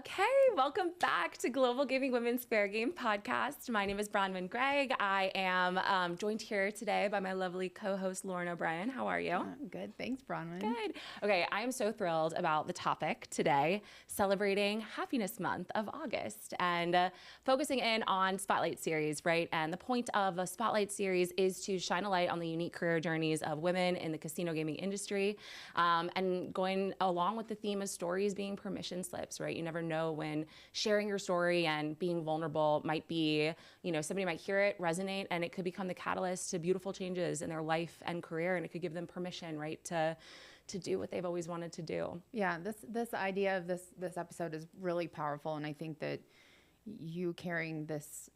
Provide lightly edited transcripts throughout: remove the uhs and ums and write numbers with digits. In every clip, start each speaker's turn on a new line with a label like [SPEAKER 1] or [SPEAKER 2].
[SPEAKER 1] Okay, welcome back to Global Giving Women's Fair Game podcast. My name is Bronwen Gregg. I am joined here today by my lovely co-host Lauren O'Brien. How are you?
[SPEAKER 2] Good, thanks, Bronwen.
[SPEAKER 1] Good. Okay, I am so thrilled about the topic today, celebrating Happiness Month of August and focusing in on Spotlight Series, right? And the point of a Spotlight Series is to shine a light on the unique career journeys of women in the casino gaming industry, and going along with the theme of stories being permission slips, right? You never know when sharing your story and being vulnerable might be, somebody might hear it, resonate, and it could become the catalyst to beautiful changes in their life and career, and it could give them permission, right, to do what they've always wanted to do.
[SPEAKER 2] Yeah, this idea of this episode is really powerful, and I think that you carrying this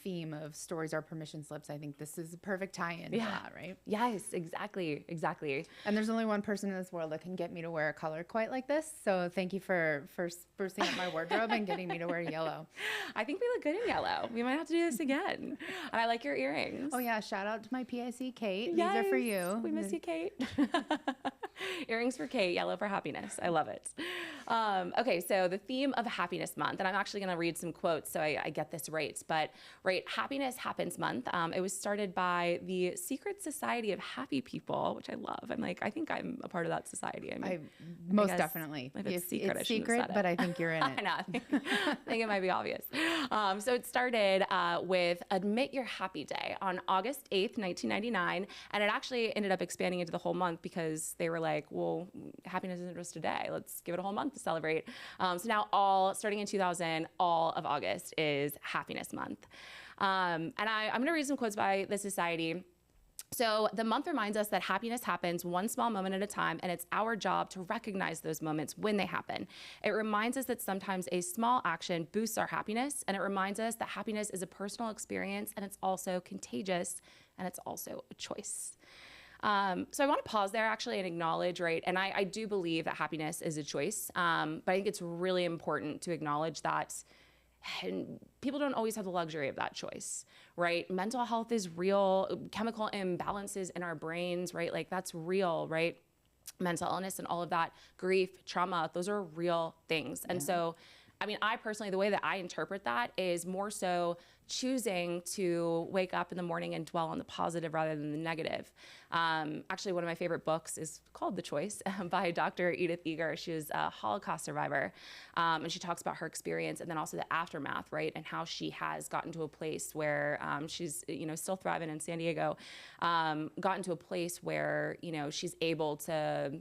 [SPEAKER 2] theme of stories are permission slips, I think this is a perfect tie-in to that, right?
[SPEAKER 1] Yes, exactly.
[SPEAKER 2] And there's only one person in this world that can get me to wear a color quite like this, so thank you for sprucing up my wardrobe and getting me to wear yellow.
[SPEAKER 1] I think we look good in yellow. We might have to do this again. And I like your earrings.
[SPEAKER 2] Oh yeah, shout out to my PIC, Kate.
[SPEAKER 1] Yes,
[SPEAKER 2] these are for you.
[SPEAKER 1] We miss you, Kate. Earrings for Kate, yellow for happiness. I love it. Okay, so the theme of Happiness Month, and I'm actually going to read some quotes so I get this right. But Happiness Happens Month. It was started by the Secret Society of Happy People, which I love. I think I'm a part of that society.
[SPEAKER 2] Most definitely.
[SPEAKER 1] If it's secret,
[SPEAKER 2] it's secret, but I think you're in it.
[SPEAKER 1] I know. I think it might be obvious. So it started with Admit Your Happy Day on August 8th, 1999, and it actually ended up expanding into the whole month because they were like, well, happiness isn't just a day. Let's give it a whole month to celebrate. So now starting in 2000, all of August is Happiness Month. And I'm going to read some quotes by the society. So the month reminds us that happiness happens one small moment at a time, and it's our job to recognize those moments when they happen. It reminds us that sometimes a small action boosts our happiness, and it reminds us that happiness is a personal experience, and it's also contagious, and it's also a choice. So I want to pause there actually and acknowledge, right? And I do believe that happiness is a choice, but I think it's really important to acknowledge that people don't always have the luxury of that choice, right? Mental health is real. Chemical imbalances in our brains, right? Like that's real, right? Mental illness and all of that, grief, trauma, those are real things. And so, I personally, the way that I interpret that is more so choosing to wake up in the morning and dwell on the positive rather than the negative. Actually, one of my favorite books is called The Choice by Dr. Edith Eger. She was a Holocaust survivor, and she talks about her experience and then also the aftermath, right? And how she has gotten to a place where she's, still thriving in San Diego, gotten to a place where, she's able to.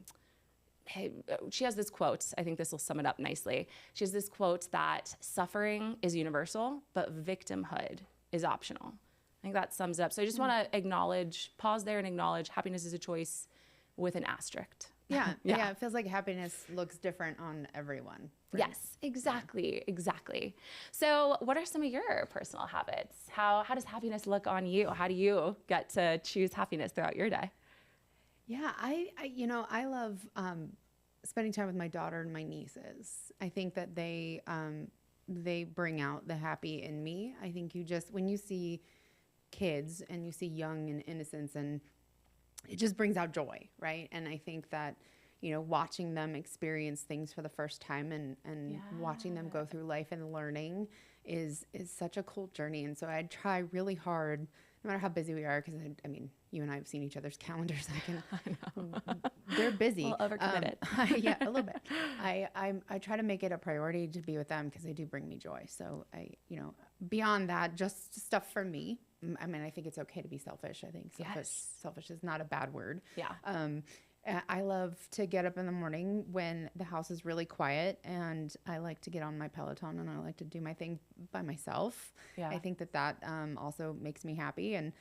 [SPEAKER 1] She has this quote, I think this will sum it up nicely. She has this quote that suffering is universal, but victimhood is optional. I think that sums it up. So I just want to pause there and acknowledge happiness is a choice with an asterisk.
[SPEAKER 2] Yeah. It feels like happiness looks different on everyone. Right?
[SPEAKER 1] Yes, exactly. So what are some of your personal habits? How does happiness look on you? How do you get to choose happiness throughout your day?
[SPEAKER 2] Yeah, I love spending time with my daughter and my nieces. I think that they bring out the happy in me. I think when you see kids and you see young and innocence, and it just brings out joy, right? And I think that, watching them experience things for the first time and watching them go through life and learning is such a cool journey. And so I try really hard, no matter how busy we are, because you and I have seen each other's calendars. They're busy.
[SPEAKER 1] A little overcommitted.
[SPEAKER 2] Yeah, a little bit. I try to make it a priority to be with them because they do bring me joy. So beyond that, just stuff for me. I think it's okay to be selfish. I think selfish is not a bad word.
[SPEAKER 1] Yeah.
[SPEAKER 2] I love to get up in the morning when the house is really quiet, and I like to get on my Peloton and I like to do my thing by myself. Yeah. I think that also makes me happy. And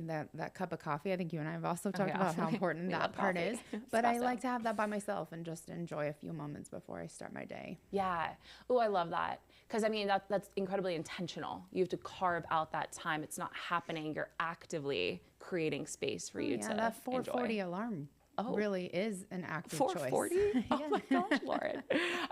[SPEAKER 2] that cup of coffee, I think you and I have also talked about how important that part is. But I like to have that by myself and just enjoy a few moments before I start my day.
[SPEAKER 1] Yeah. Oh, I love that. Because that's incredibly intentional. You have to carve out that time. It's not happening. You're actively creating space for you to
[SPEAKER 2] that 4:40 alarm. really is an active choice.
[SPEAKER 1] 440? Oh my gosh, Lauren.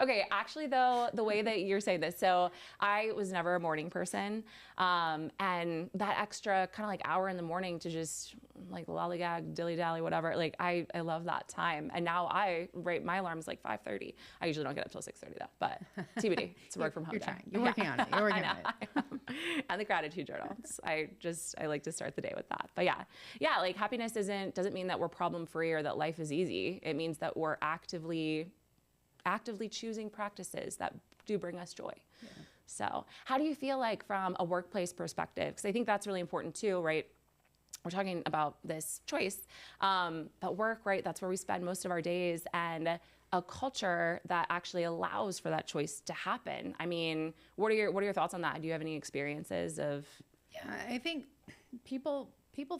[SPEAKER 1] Okay, actually though, the way that you're saying this, so I was never a morning person. And that extra kind of like hour in the morning to just like lollygag, dilly-dally, whatever, like I love that time. And now my alarm is like 5:30. I usually don't get up till 6:30 though, but TBD, it's a work from home
[SPEAKER 2] You're
[SPEAKER 1] day.
[SPEAKER 2] trying. You're working on it. You're working on it.
[SPEAKER 1] And the gratitude journals. I like to start the day with that. But yeah, like happiness doesn't mean that we're problem free or that life is easy. It means that we're actively choosing practices that do bring us joy. Yeah. So how do you feel like from a workplace perspective? Because I think that's really important too, right? We're talking about this choice, but work, right? That's where we spend most of our days, and a culture that actually allows for that choice to happen. I mean, what are your thoughts on that? Do you have any experiences of?
[SPEAKER 2] Yeah, I think people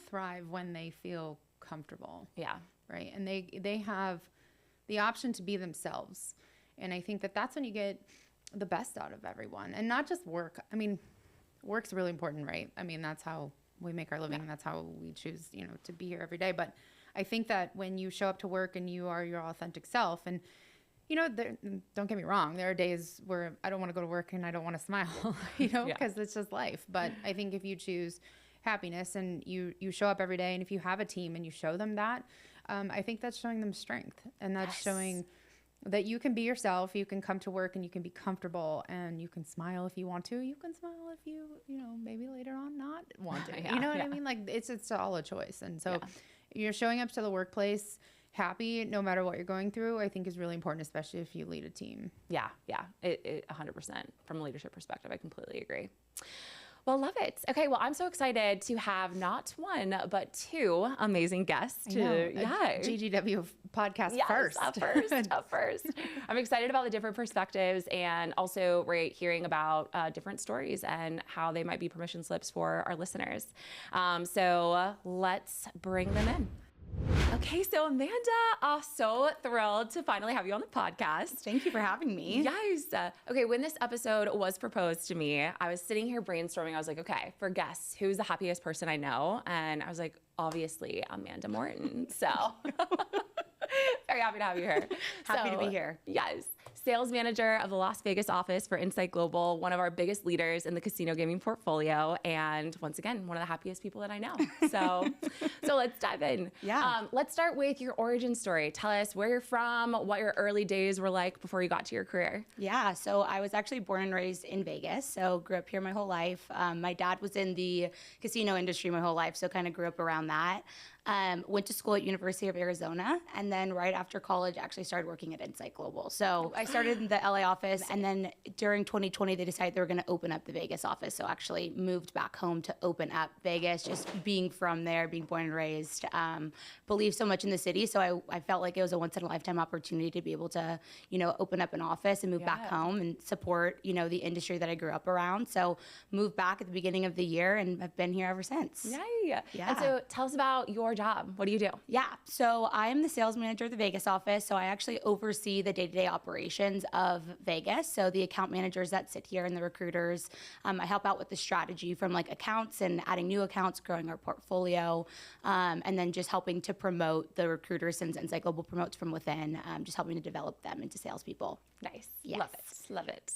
[SPEAKER 2] thrive when they feel comfortable.
[SPEAKER 1] Yeah.
[SPEAKER 2] Right. And they have the option to be themselves. And I think that that's when you get the best out of everyone, and not just work. I mean, work's really important, right? I mean, that's how we make our living. Yeah. That's how we choose, to be here every day. But I think that when you show up to work and you are your authentic self, and don't get me wrong, there are days where I don't want to go to work and I don't want to smile, because it's just life. But I think if you choose happiness and you show up every day, and if you have a team and you show them that, I think that's showing them strength, and that's showing that you can be yourself, you can come to work and you can be comfortable, and you can smile if you want to. You can smile if you maybe later on not want to. You know what I mean? Like it's all a choice. And so you're showing up to the workplace happy no matter what you're going through, I think is really important, especially if you lead a team.
[SPEAKER 1] Yeah. It 100% from a leadership perspective. I completely agree. Well, love it. Okay, well, I'm so excited to have not one, but two amazing guests.
[SPEAKER 2] GGW podcast first.
[SPEAKER 1] Up first. I'm excited about the different perspectives, and also hearing about different stories and how they might be permission slips for our listeners. So let's bring them in. Okay, so Amanda, so thrilled to finally have you on the podcast.
[SPEAKER 3] Thank you for having me.
[SPEAKER 1] Yes. Okay, when this episode was proposed to me, I was sitting here brainstorming. I was like, okay, for guests, who's the happiest person I know? And I was like, obviously, Amanda Morton. So very happy to have you here.
[SPEAKER 3] Happy to be here.
[SPEAKER 1] Yes. Sales manager of the Las Vegas office for Insight Global, one of our biggest leaders in the casino gaming portfolio, and once again, one of the happiest people that I know. So let's dive in.
[SPEAKER 3] Yeah.
[SPEAKER 1] Let's start with your origin story. Tell us where you're from, what your early days were like before you got to your career.
[SPEAKER 3] Yeah, so I was actually born and raised in Vegas, so grew up here my whole life. My dad was in the casino industry my whole life, so kind of grew up around that. Went to school at University of Arizona, and then right after college, actually started working at Insight Global. So I started in the LA office, and then during 2020, they decided they were going to open up the Vegas office. So actually moved back home to open up Vegas, just being from there, being born and raised, believe so much in the city. So I felt like it was a once in a lifetime opportunity to be able to, open up an office and move back home and support, the industry that I grew up around. So moved back at the beginning of the year and have been here ever since.
[SPEAKER 1] Yeah. And so tell us about your job. What do you do?
[SPEAKER 3] Yeah. So I am the sales manager of the Vegas office. So I actually oversee the day-to-day operations of Vegas. So the account managers that sit here and the recruiters, I help out with the strategy from like accounts and adding new accounts, growing our portfolio, and then just helping to promote the recruiters, since Insight Global promotes from within, just helping to develop them into salespeople.
[SPEAKER 1] Nice.
[SPEAKER 3] Yes.
[SPEAKER 1] Love it.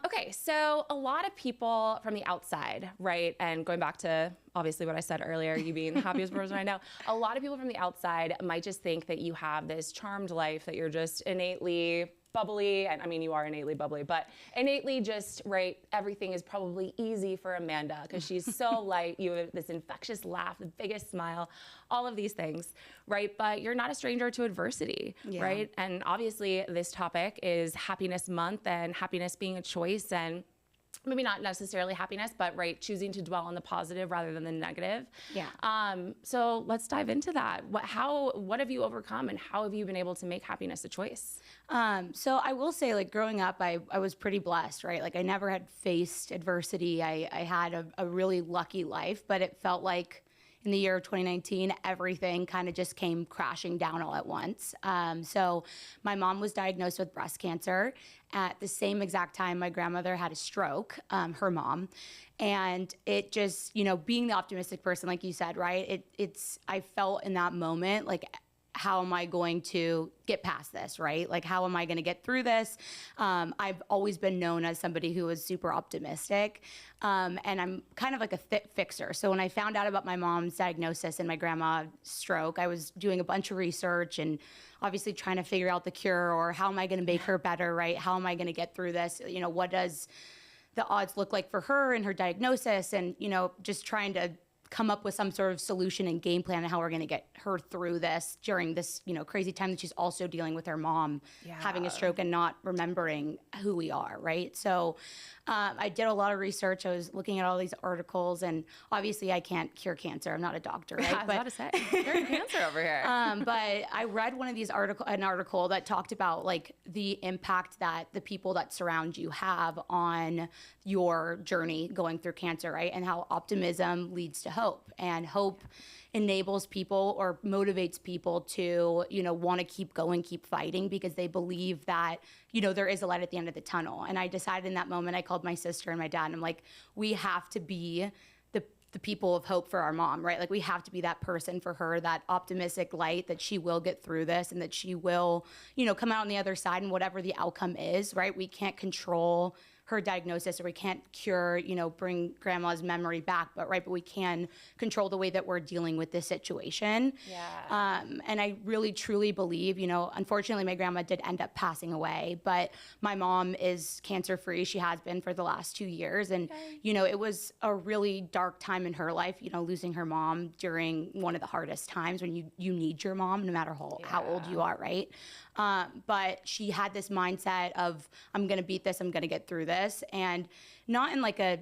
[SPEAKER 1] Okay, so a lot of people from the outside, right? And going back to obviously what I said earlier, you being the happiest person I know, a lot of people from the outside might just think that you have this charmed life, that you're just innately bubbly, and I mean, you are innately bubbly, but innately just, right, everything is probably easy for Amanda because she's so light. You have this infectious laugh, the biggest smile, all of these things, right? But you're not a stranger to adversity, right? And obviously this topic is Happiness Month, and happiness being a choice, and maybe not necessarily happiness, but right, choosing to dwell on the positive rather than the negative.
[SPEAKER 3] Yeah.
[SPEAKER 1] So let's dive into that. What have you overcome, and how have you been able to make happiness a choice?
[SPEAKER 3] So I will say, like, growing up, I was pretty blessed, right? Like, I never had faced adversity. I had a really lucky life, but it felt like in the year of 2019, everything kind of just came crashing down all at once. So my mom was diagnosed with breast cancer. At the same exact time, my grandmother had a stroke, her mom. And it just, being the optimistic person, like you said, right? I felt in that moment, like how am I going to get past this, right? Like, how am I going to get through this? I've always been known as somebody who is super optimistic, and I'm kind of like a fixer. So when I found out about my mom's diagnosis and my grandma's stroke, I was doing a bunch of research and obviously trying to figure out the cure, or how am I going to make her better, right? How am I going to get through this? You know, what does the odds look like for her and her diagnosis? And, you know, just trying to come up with some sort of solution and game plan on how we're going to get her through this during this, you know, crazy time that she's also dealing with her mom having a stroke and not remembering who we are, right? So I did a lot of research. I was looking at all these articles, and obviously I can't cure cancer. I'm not a doctor, right?
[SPEAKER 1] I was about to say, you're cancer over here.
[SPEAKER 3] But I read one of these an article that talked about like the impact that the people that surround you have on your journey going through cancer, right? And how optimism leads to hope, and hope enables people or motivates people to, you know, want to keep going, keep fighting, because they believe that, you know, there is a light at the end of the tunnel. And I decided in that moment, I called my sister and my dad, and I'm like, we have to be the people of hope for our mom, right? Like, we have to be that person for her, that optimistic light, that she will get through this and that she will, you know, come out on the other side, and whatever the outcome is, right? We can't control her diagnosis, or we can't cure, you know, bring grandma's memory back, but we can control the way that we're dealing with this situation.
[SPEAKER 1] Yeah.
[SPEAKER 3] And I really truly believe, you know, unfortunately my grandma did end up passing away, but my mom is cancer free. She has been for the last 2 years. And, you know, it was a really dark time in her life, you know, losing her mom during one of the hardest times when you need your mom, no matter how old you are, right? But she had this mindset of, I'm going to beat this, I'm going to get through this. And not in like a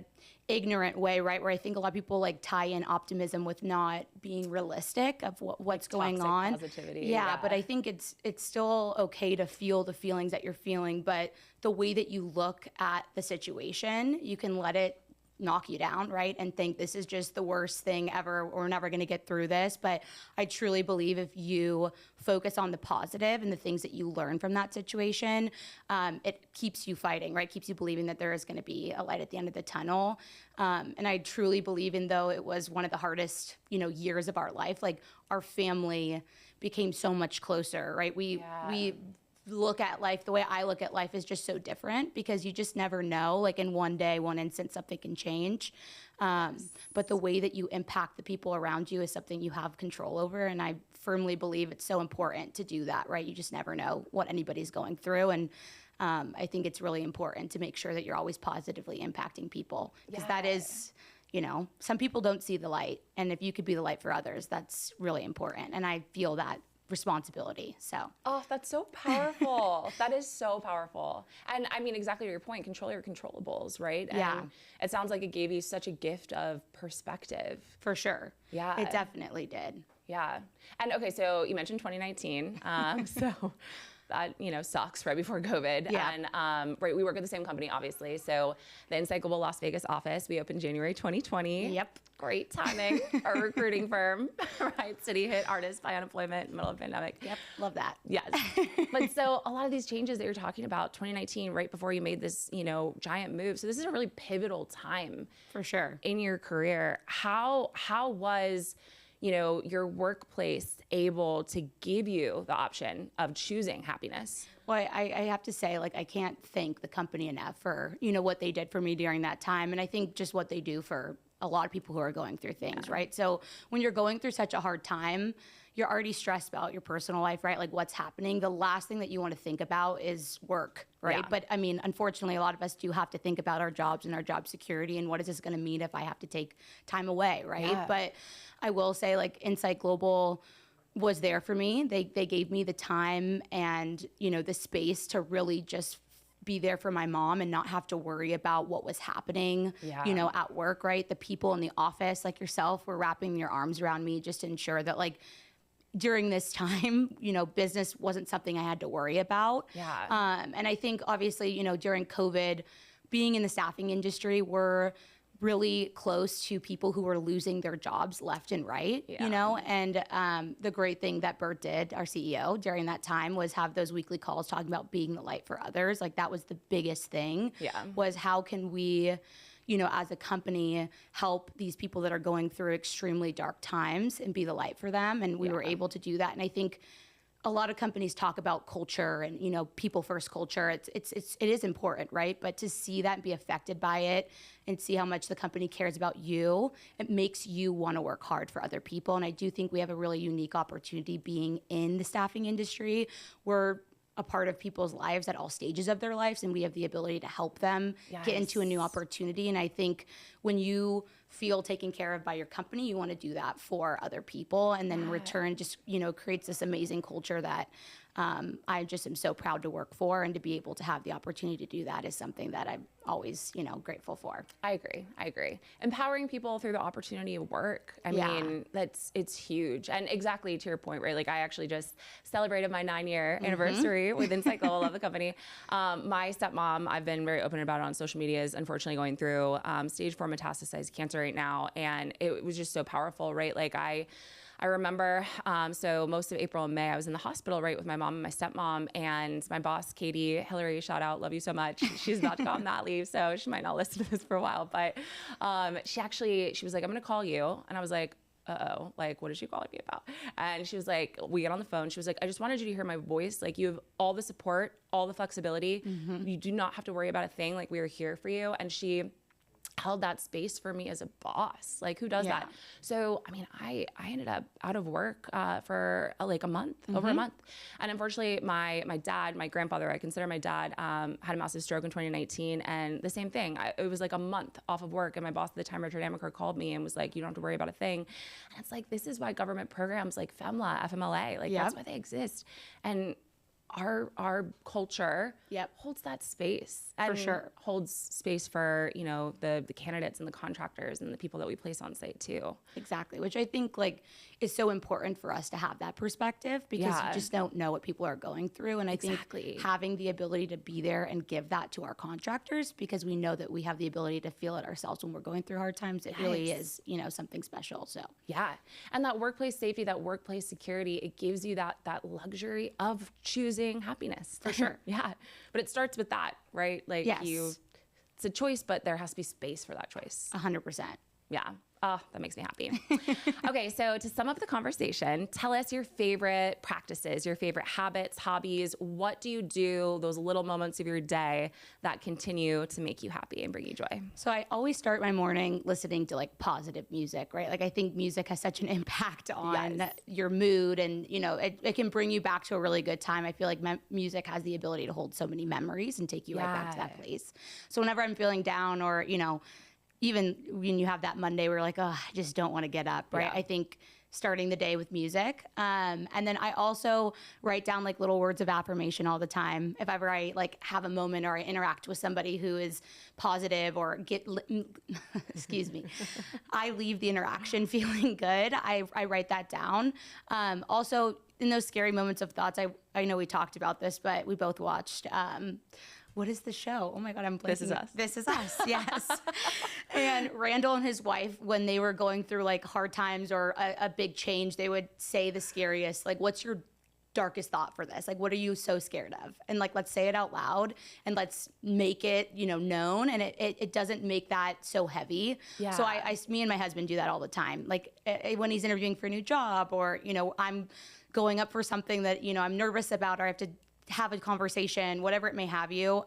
[SPEAKER 3] ignorant way, right? Where I think a lot of people like tie in optimism with not being realistic of what's going on.
[SPEAKER 1] Positivity.
[SPEAKER 3] Yeah, but I think it's still okay to feel the feelings that you're feeling, but the way that you look at the situation, you can let it knock you down, right? And think this is just the worst thing ever. We're never going to get through this. But I truly believe if you focus on the positive and the things that you learn from that situation, it keeps you fighting, right? Keeps you believing that there is going to be a light at the end of the tunnel. And I truly believe, in though it was one of the hardest, you know, years of our life, like our family became so much closer, right? We look at life, the way I look at life is just so different, because you just never know, like in one day, one instant, something can change. But the way that you impact the people around you is something you have control over. And I firmly believe it's so important to do that, right? You just never know what anybody's going through. And I think it's really important to make sure that you're always positively impacting people, because that is, you know, some people don't see the light. And if you could be the light for others, that's really important. And I feel that responsibility. So
[SPEAKER 1] that's so powerful. That is so powerful. And I mean, exactly your point, control your controllables, right? And it sounds like it gave you such a gift of perspective.
[SPEAKER 3] For sure.
[SPEAKER 1] Yeah,
[SPEAKER 3] it definitely did.
[SPEAKER 1] Yeah. And okay, so you mentioned 2019. So that, you know, sucks right before COVID.
[SPEAKER 3] Yeah.
[SPEAKER 1] And we work at the same company, obviously. So the Encyclable Las Vegas office, we opened January 2020.
[SPEAKER 3] Yep.
[SPEAKER 1] Great timing. Our recruiting firm, right? City hit hardest by unemployment, middle of pandemic.
[SPEAKER 3] Yep. Love that.
[SPEAKER 1] Yes. But so a lot of these changes that you're talking about, 2019, right before you made this, you know, giant move. So this is a really pivotal time.
[SPEAKER 3] For sure.
[SPEAKER 1] In your career. How was, you know, your workplace able to give you the option of choosing happiness?
[SPEAKER 3] Well, I have to say, like, I can't thank the company enough for, you know, what they did for me during that time. And I think just what they do for a lot of people who are going through things, right? So when you're going through such a hard time, you're already stressed about your personal life, right? Like, what's happening. The last thing that you want to think about is work, right?
[SPEAKER 1] Yeah.
[SPEAKER 3] But I mean, unfortunately, a lot of us do have to think about our jobs and our job security and what is this going to mean if I have to take time away, right?
[SPEAKER 1] Yeah.
[SPEAKER 3] But I will say, like, Insight Global was there for me. They gave me the time and, you know, the space to really just be there for my mom and not have to worry about what was happening, you know, at work, right? The people in the office, like yourself, were wrapping your arms around me just to ensure that, like, during this time, you know, business wasn't something I had to worry about.
[SPEAKER 1] Yeah.
[SPEAKER 3] And I think, obviously, you know, during COVID, being in the staffing industry, we're really close to people who were losing their jobs left and right, you know? And the great thing that Bert did, our CEO, during that time was have those weekly calls talking about being the light for others. Like, that was the biggest thing, was how can we, as a company, help these people that are going through extremely dark times and be the light for them. And we were able to do that. And I think a lot of companies talk about culture and, people first culture. It is important, right? But to see that and be affected by it and see how much the company cares about you, it makes you want to work hard for other people. And I do think we have a really unique opportunity being in the staffing industry. We're a part of people's lives at all stages of their lives, and we have the ability to help them get into a new opportunity. And I think when you feel taken care of by your company, you want to do that for other people, and then in return just creates this amazing culture that I just am so proud to work for, and to be able to have the opportunity to do that is something that I'm always grateful for.
[SPEAKER 1] I agree. Empowering people through the opportunity of work. I mean, it's huge. And exactly to your point, right? Like I actually just celebrated my 9-year anniversary with Insight Global. Love the company. My stepmom, I've been very open about it on social media, is unfortunately going through stage 4 metastasized cancer right now. And it was just so powerful, right? Like I remember, so most of April and May, I was in the hospital, right, with my mom and my stepmom, and my boss, Katie, Hillary, shout out, love you so much. She's about to go on that leave, so she might not listen to this for a while, but she was like, I'm gonna call you. And I was like, uh-oh, like, what is she calling me about? And she was like, we get on the phone. She was like, I just wanted you to hear my voice. Like, you have all the support, all the flexibility. You do not have to worry about a thing. Like, we are here for you. And she held that space for me as a boss. Like, who does that? So, I mean, I ended up out of work for like a month, over a month. And unfortunately, my dad, my grandfather, I consider my dad, had a massive stroke in 2019. And the same thing, it was like a month off of work. And my boss at the time, Richard Amaker, called me and was like, you don't have to worry about a thing. And it's like, this is why government programs like FEMLA, FMLA, like that's why they exist. And our culture holds that space, and
[SPEAKER 3] for sure
[SPEAKER 1] holds space for the candidates and the contractors and the people that we place on site too.
[SPEAKER 3] Exactly, which I think like is so important for us to have that perspective, because you just don't know what people are going through. And I think having the ability to be there and give that to our contractors, because we know that we have the ability to feel it ourselves when we're going through hard times, it really is something special. So
[SPEAKER 1] and that workplace safety, that workplace security, it gives you that luxury of choosing happiness.
[SPEAKER 3] For sure.
[SPEAKER 1] But it starts with that, right? Like it's a choice, but there has to be space for that choice.
[SPEAKER 3] 100%.
[SPEAKER 1] Yeah. Oh, that makes me happy. Okay, so to sum up the conversation, tell us your favorite practices, your favorite habits, hobbies. What do you do, those little moments of your day that continue to make you happy and bring you joy?
[SPEAKER 3] So I always start my morning listening to like positive music, right? Like I think music has such an impact on your mood, and it can bring you back to a really good time. I feel like music has the ability to hold so many memories and take you right back to that place. So whenever I'm feeling down, or even when you have that Monday where you're like, oh, I just don't want to get up, right? I think starting the day with music. And then I also write down like little words of affirmation all the time. If ever I like have a moment or I interact with somebody who is positive or excuse me, I leave the interaction feeling good. I write that down. Also, in those scary moments of thoughts, I know we talked about this, but we both watched what is the show? Oh my God, I'm blanking.
[SPEAKER 1] This Is Us.
[SPEAKER 3] This Is Us, yes. And Randall and his wife, when they were going through like hard times or a big change, they would say the scariest, like, what's your darkest thought for this? Like, what are you so scared of? And like, let's say it out loud and let's make it, known. And it doesn't make that so heavy. Yeah. So me and my husband do that all the time. Like when he's interviewing for a new job, or, I'm going up for something that, I'm nervous about, or I have to have a conversation, whatever it may have you,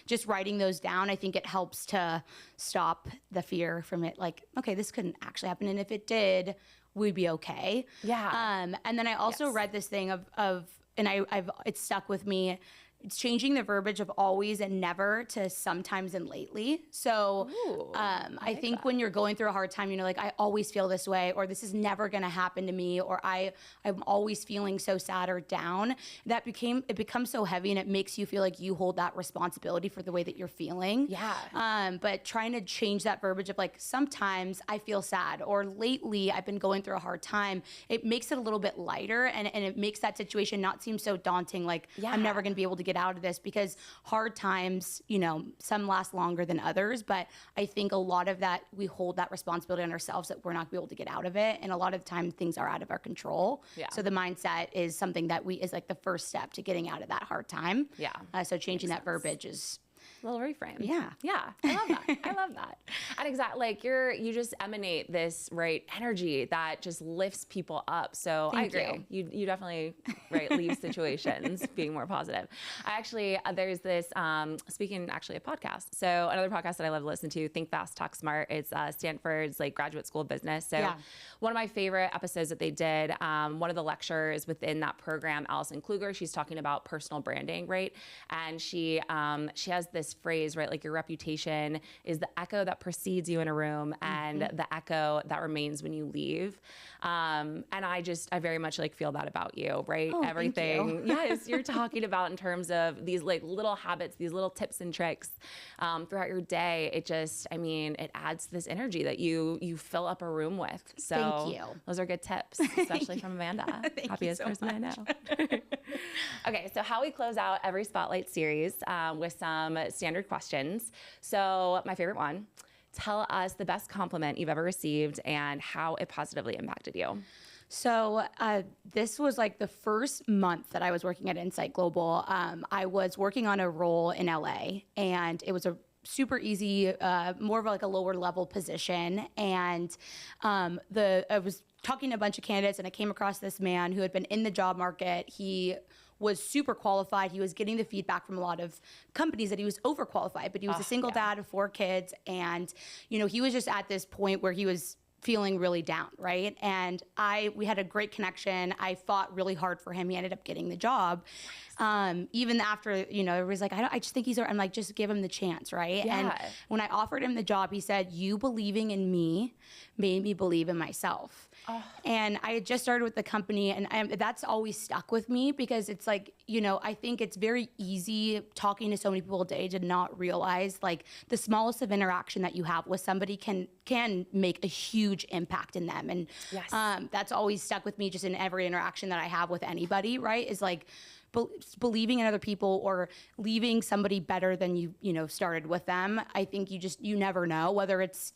[SPEAKER 3] just writing those down, I think it helps to stop the fear from it. Like, okay, this couldn't actually happen. And if it did, we'd be okay. Yeah. And then I also read this thing of and it's stuck with me. It's changing the verbiage of always and never to sometimes and lately. So I think that when you're going through a hard time, like, I always feel this way, or this is never going to happen to me, or I'm always feeling so sad or down, it becomes so heavy, and it makes you feel like you hold that responsibility for the way that you're feeling. Yeah. But trying to change that verbiage of like, sometimes I feel sad, or lately I've been going through a hard time, it makes it a little bit lighter, and it makes that situation not seem so daunting. Like, I'm never going to be able to get out of this, because hard times, some last longer than others, but I think a lot of that, we hold that responsibility on ourselves that we're not going to be able to get out of it. And a lot of the time things are out of our control. Yeah. So the mindset is something that is like the first step to getting out of that hard time. Yeah. So changing that verbiage is
[SPEAKER 1] Little reframe.
[SPEAKER 3] Yeah.
[SPEAKER 1] Yeah. I love that. I love that. And exactly, like you just emanate this, right, energy that just lifts people up. So
[SPEAKER 3] Thank
[SPEAKER 1] I agree. You definitely, right, leave situations being more positive. I actually, there's this, speaking actually of podcasts. So another podcast that I love to listen to, Think Fast, Talk Smart. It's Stanford's like graduate school of business. So one of my favorite episodes that they did, one of the lecturers within that program, Allison Kluger, she's talking about personal branding, right? And she has this phrase, right? Like your reputation is the echo that precedes you in a room and the echo that remains when you leave. And I very much like feel that about you, right?
[SPEAKER 3] Oh,
[SPEAKER 1] Everything,
[SPEAKER 3] thank you.
[SPEAKER 1] yes, you're talking about in terms of these like little habits, these little tips and tricks throughout your day. It just, I mean, it adds to this energy that you fill up a room with. So
[SPEAKER 3] Thank you.
[SPEAKER 1] those are good tips, especially from Amanda, happiest person I know. Okay, so how we close out every Spotlight series with some standard questions. So my favorite one, tell us the best compliment you've ever received and how it positively impacted you.
[SPEAKER 3] So this was like the first month that I was working at Insight Global. I was working on a role in LA, and it was a super easy, more of like a lower level position. And I was talking to a bunch of candidates, and I came across this man who had been in the job market. He was super qualified. He was getting the feedback from a lot of companies that he was overqualified, but he was a single dad of 4 kids. And, he was just at this point where he was feeling really down, right? And we had a great connection. I fought really hard for him. He ended up getting the job. Even after, everybody's like, I just think I'm like, just give him the chance, right?
[SPEAKER 1] Yeah.
[SPEAKER 3] And when I offered him the job, he said, you believing in me made me believe in myself. Oh. And I had just started with the company, and that's always stuck with me because it's like, I think it's very easy talking to so many people a day to not realize like the smallest of interaction that you have with somebody can make a huge impact in them. And that's always stuck with me just in every interaction that I have with anybody, right? Is like, believing in other people or leaving somebody better than you started with them. I think you never know whether it's,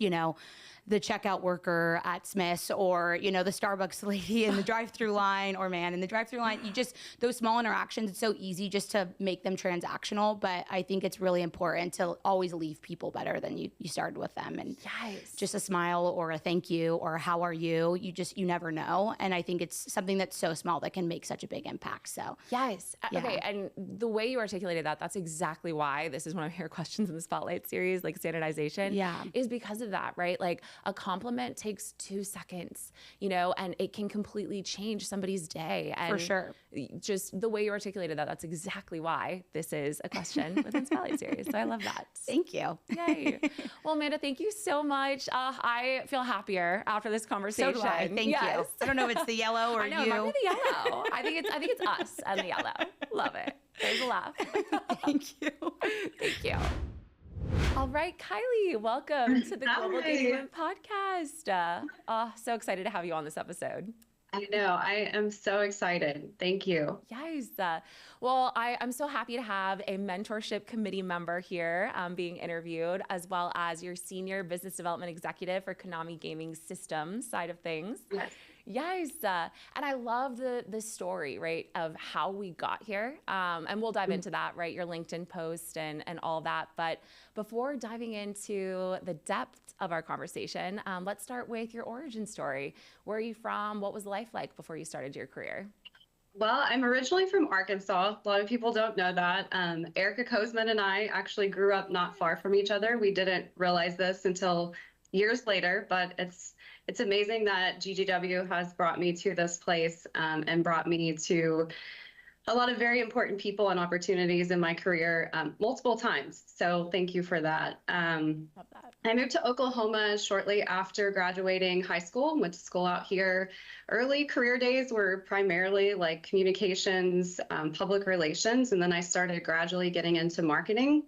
[SPEAKER 3] the checkout worker at Smith's or, the Starbucks lady in the drive-through line or man in the drive-through line. Those small interactions, it's so easy just to make them transactional, but I think it's really important to always leave people better than you started with them. And just a smile or a thank you or how are you, you never know. And I think it's something that's so small that can make such a big impact. So
[SPEAKER 1] okay. And the way you articulated that's exactly why this is one of your questions in the Spotlight series, like standardization, is because of that, right? Like a compliment takes 2 seconds, and it can completely change somebody's day. And
[SPEAKER 3] for sure.
[SPEAKER 1] Just the way you articulated that's exactly why this is a question within Spotlight series. So I love that.
[SPEAKER 3] Thank you.
[SPEAKER 1] Yay. Well, Amanda, thank you so much. I feel happier after this conversation.
[SPEAKER 3] So do I. Thank you. I don't know if it's the yellow or
[SPEAKER 1] I know,
[SPEAKER 3] you.
[SPEAKER 1] It might be the yellow. I think it's us and the yellow. Love it. There's a laugh.
[SPEAKER 3] Thank you.
[SPEAKER 1] Thank you. All right, Kiley, welcome to the Global Dating Women podcast. So excited to have you on this episode.
[SPEAKER 4] I know. I am so excited. Thank you.
[SPEAKER 1] Yes. Well, I'm so happy to have a mentorship committee member here being interviewed, as well as your senior business development executive for Konami Gaming Systems side of things.
[SPEAKER 4] Yes.
[SPEAKER 1] Yes. And I love the story, right, of how we got here. And we'll dive into that, right, your LinkedIn post and all that. But before diving into the depth of our conversation, let's start with your origin story. Where are you from? What was life like before you started your career?
[SPEAKER 4] Well, I'm originally from Arkansas. A lot of people don't know that. Erica Kozman and I actually grew up not far from each other. We didn't realize this until years later, but it's amazing that GGW has brought me to this place and brought me to a lot of very important people and opportunities in my career multiple times. So thank you for that.
[SPEAKER 1] Love that.
[SPEAKER 4] I moved to Oklahoma shortly after graduating high school, went to school out here. Early career days were primarily like communications, public relations, and then I started gradually getting into marketing.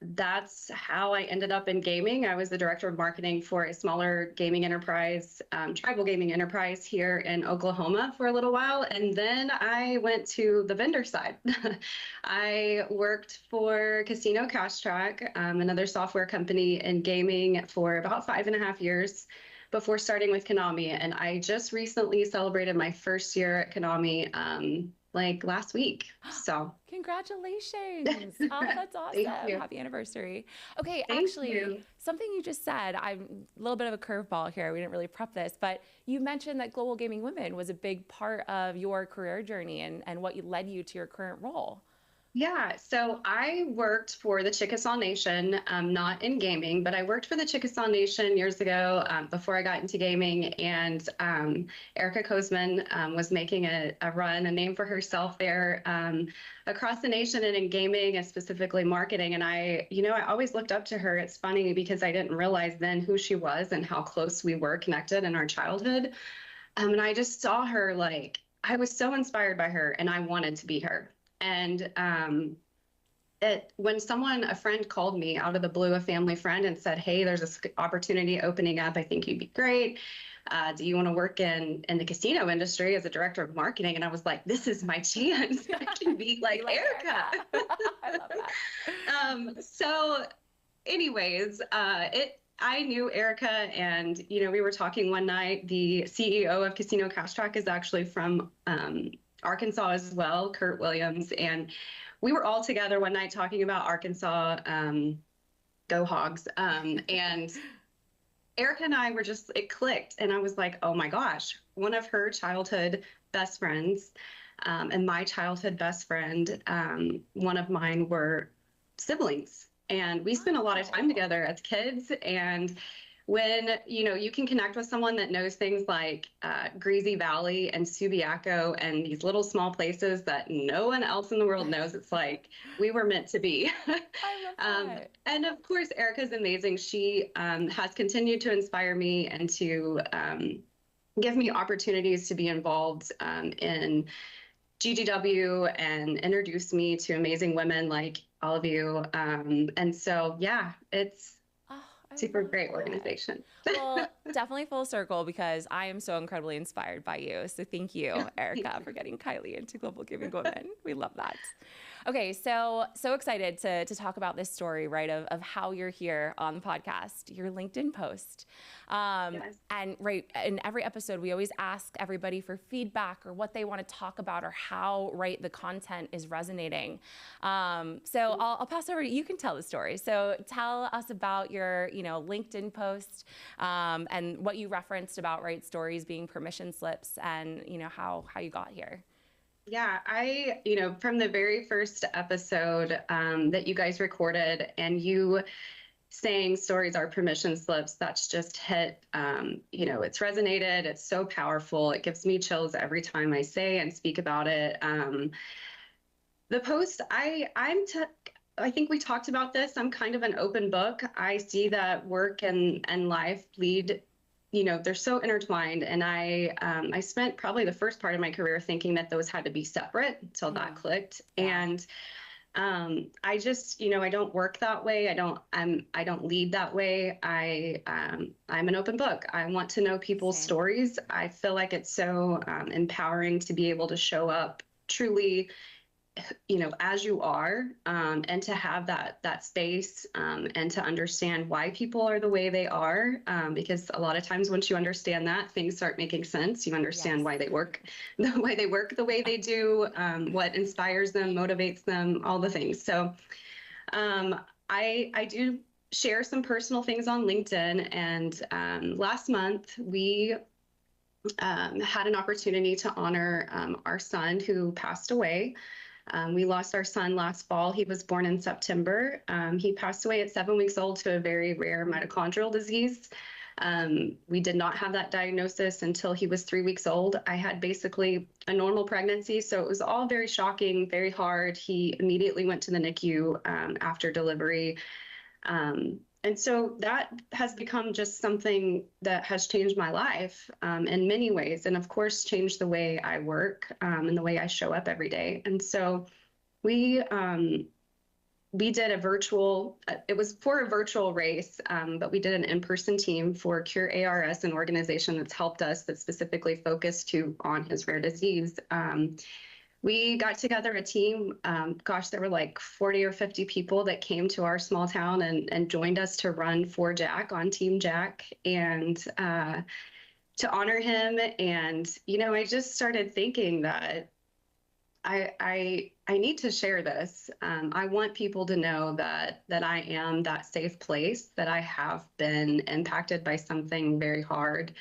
[SPEAKER 4] That's how I ended up in gaming. I was the director of marketing for a smaller gaming enterprise, tribal gaming enterprise here in Oklahoma for a little while. And then I went to the vendor side. I worked for Casino Cash Track, another software company in gaming for about 5.5 years before starting with Konami. And I just recently celebrated my first year at Konami like last week. So
[SPEAKER 1] Congratulations. Oh, that's awesome.
[SPEAKER 4] Thank you.
[SPEAKER 1] Happy anniversary. Okay,
[SPEAKER 4] Thank
[SPEAKER 1] actually,
[SPEAKER 4] you.
[SPEAKER 1] something you just said, I'm a little bit of a curveball here. We didn't really prep this, but you mentioned that Global Gaming Women was a big part of your career journey and what led you to your current role.
[SPEAKER 4] Yeah, so I worked for the Chickasaw Nation, not in gaming, but I worked for the Chickasaw Nation years ago before I got into gaming. And Erica Kozman was making a a name for herself there across the nation and in gaming and specifically marketing. And I always looked up to her. It's funny because I didn't realize then who she was and how close we were connected in our childhood. And I just saw her like, I was so inspired by her and I wanted to be her. And when a friend called me out of the blue, a family friend, and said, "Hey, there's this opportunity opening up. I think you'd be great. Do you want to work in the casino industry as a director of marketing?" And I was like, "This is my chance. I can be like Erica."
[SPEAKER 1] I love that.
[SPEAKER 4] So, anyways, I knew Erica, and we were talking one night. The CEO of Casino Cash Track is actually from Arkansas as well, Kurt Williams, and we were all together one night talking about Arkansas, go Hogs, and Erica and I were it clicked, and I was like, oh my gosh, one of her childhood best friends and my childhood best friend, one of mine were siblings, and we spent a lot of time together as kids. And when you can connect with someone that knows things like Greasy Valley and Subiaco and these little small places that no one else in the world knows, it's like we were meant to be.
[SPEAKER 1] I love that.
[SPEAKER 4] And of course, Erica's amazing. She has continued to inspire me and to give me opportunities to be involved in GGW and introduce me to amazing women like all of you. And so, yeah, it's super great organization.
[SPEAKER 1] Well, definitely full circle because I am so incredibly inspired by you. So thank you, Erica, for getting Kiley into Global Gaming Women. We love that. Okay, so excited to talk about this story, right, of how you're here on the podcast, your LinkedIn post.
[SPEAKER 4] Yes.
[SPEAKER 1] And right, in every episode, we always ask everybody for feedback or what they want to talk about or how, right, the content is resonating. So I'll pass over to you. You can tell the story. So tell us about your, LinkedIn post and what you referenced about, right, stories being permission slips and, how you got here.
[SPEAKER 4] Yeah, from the very first episode that you guys recorded and you saying stories are permission slips, that's just hit, it's resonated. It's so powerful. It gives me chills every time I say and speak about it. The post, I think we talked about this. I'm kind of an open book. I see that work and life lead, they're so intertwined. And I spent probably the first part of my career thinking that those had to be separate until that clicked. Yeah. And I just, I don't work that way. I don't lead that way. I'm an open book. I want to know people's stories. I feel like it's so empowering to be able to show up truly, as you are, and to have that space, and to understand why people are the way they are, because a lot of times once you understand that, things start making sense. You understand why they work the way they do, what inspires them, motivates them, all the things. So I do share some personal things on LinkedIn, and last month we had an opportunity to honor our son who passed away. We lost our son last fall. He was born in September. He passed away at 7 weeks old to a very rare mitochondrial disease. We did not have that diagnosis until he was 3 weeks old. I had basically a normal pregnancy, so it was all very shocking, very hard. He immediately went to the NICU after delivery. And so that has become just something that has changed my life in many ways, and of course changed the way I work and the way I show up every day. And so we did a virtual, it was for a virtual race, but we did an in-person team for Cure ARS, an organization that's helped us that specifically focused on his rare disease. We got together a team, there were like 40 or 50 people that came to our small town and joined us to run for Jack on Team Jack and to honor him. And, I just started thinking that I need to share this. I want people to know that I am that safe place, that I have been impacted by something very hard.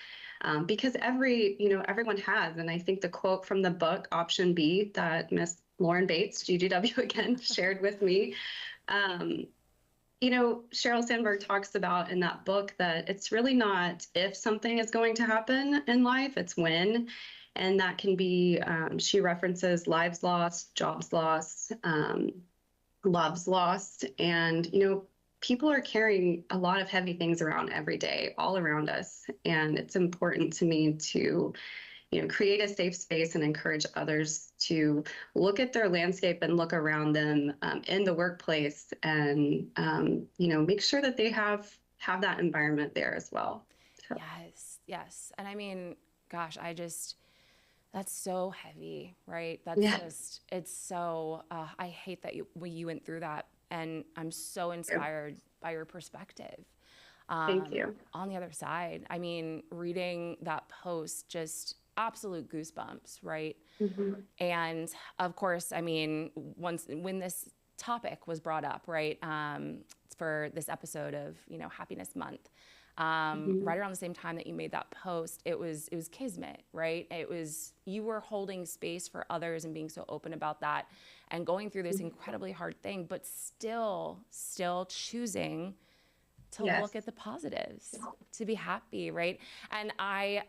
[SPEAKER 4] Because everyone has. And I think the quote from the book, Option B, that Miss Lauren Bates, GGW again, shared with me, Sheryl Sandberg talks about in that book that it's really not if something is going to happen in life, it's when. And that can be, she references lives lost, jobs lost, loves lost. And, people are carrying a lot of heavy things around every day, all around us. And it's important to me to create a safe space and encourage others to look at their landscape and look around them in the workplace, and make sure that they have that environment there as well. So.
[SPEAKER 1] Yes. And I mean, gosh, that's so heavy, right? That's it's so, I hate that you went through that. And I'm so inspired by your perspective.
[SPEAKER 4] Thank you.
[SPEAKER 1] On the other side, I mean, reading that post, just absolute goosebumps, right?
[SPEAKER 4] Mm-hmm.
[SPEAKER 1] And of course, I mean, when this topic was brought up, right, for this episode of, Happiness Month, right around the same time that you made that post, it was kismet, right? You were holding space for others and being so open about that and going through this incredibly hard thing, but still choosing to look at the positives, to be happy, right? And I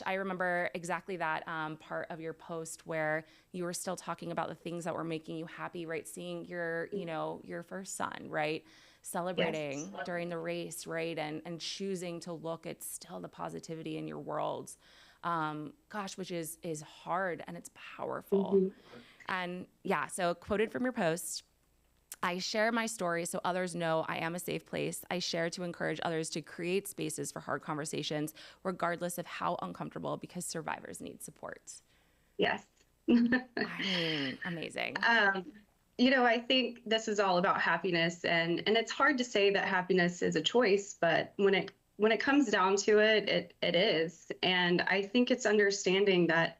[SPEAKER 1] remember exactly that part of your post where you were still talking about the things that were making you happy, right? Seeing your first son, right? Celebrating during the race, right? And choosing to look at still the positivity in your worlds, which is hard and it's powerful. And so quoted from your post, I share my story so others know I am a safe place. I share to encourage others to create spaces for hard conversations, regardless of how uncomfortable, because survivors need support.
[SPEAKER 4] Yes.
[SPEAKER 1] I mean, amazing.
[SPEAKER 4] I think this is all about happiness, and it's hard to say that happiness is a choice, but when it comes down to it, it is. And I think it's understanding that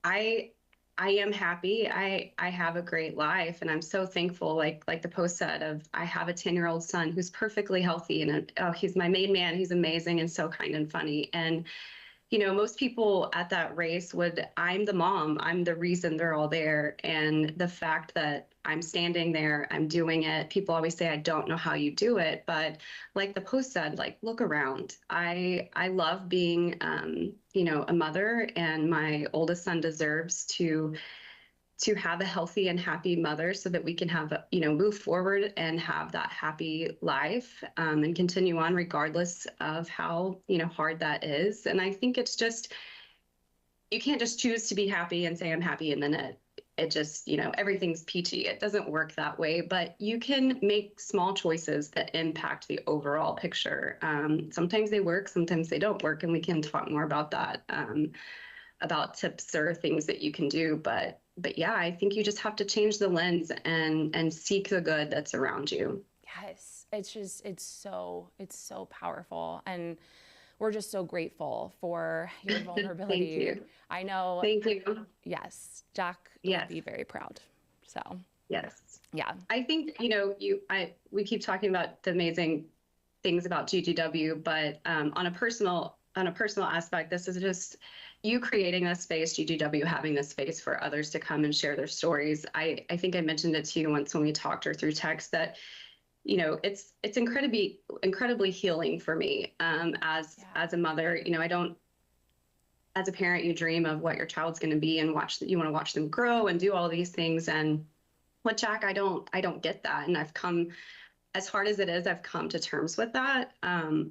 [SPEAKER 4] I am happy. I have a great life, and I'm so thankful. Like the post said, of I have a 10-year-old son who's perfectly healthy, and he's my main man. He's amazing and so kind and funny. And most people at that race I'm the mom. I'm the reason they're all there. And the fact that I'm standing there, I'm doing it. People always say, I don't know how you do it. But like the post said, look around. I love being, a mother, and my oldest son deserves to have a healthy and happy mother so that we can have, move forward and have that happy life, and continue on regardless of how, hard that is. And I think it's just, you can't just choose to be happy and say, I'm happy. And then it just, everything's peachy. It doesn't work that way, but you can make small choices that impact the overall picture. Sometimes they work, sometimes they don't work. And we can talk more about that, about tips or things that you can do. But yeah, I think you just have to change the lens and seek the good that's around you.
[SPEAKER 1] Yes. It's so powerful. And we're just so grateful for your vulnerability.
[SPEAKER 4] Thank you.
[SPEAKER 1] I know.
[SPEAKER 4] Thank you.
[SPEAKER 1] Yes. Jack would be very proud. So.
[SPEAKER 4] Yes.
[SPEAKER 1] Yeah.
[SPEAKER 4] I think, we keep talking about the amazing things about GGW, but on a personal aspect, this is just you creating this space, GGW having this space for others to come and share their stories. I think I mentioned it to you once when we talked or through text that, it's incredibly healing for me as a mother. As a parent, you dream of what your child's going to be and you want to watch them grow and do all these things. And with Jack, I don't get that. And I've come, as hard as it is, I've come to terms with that.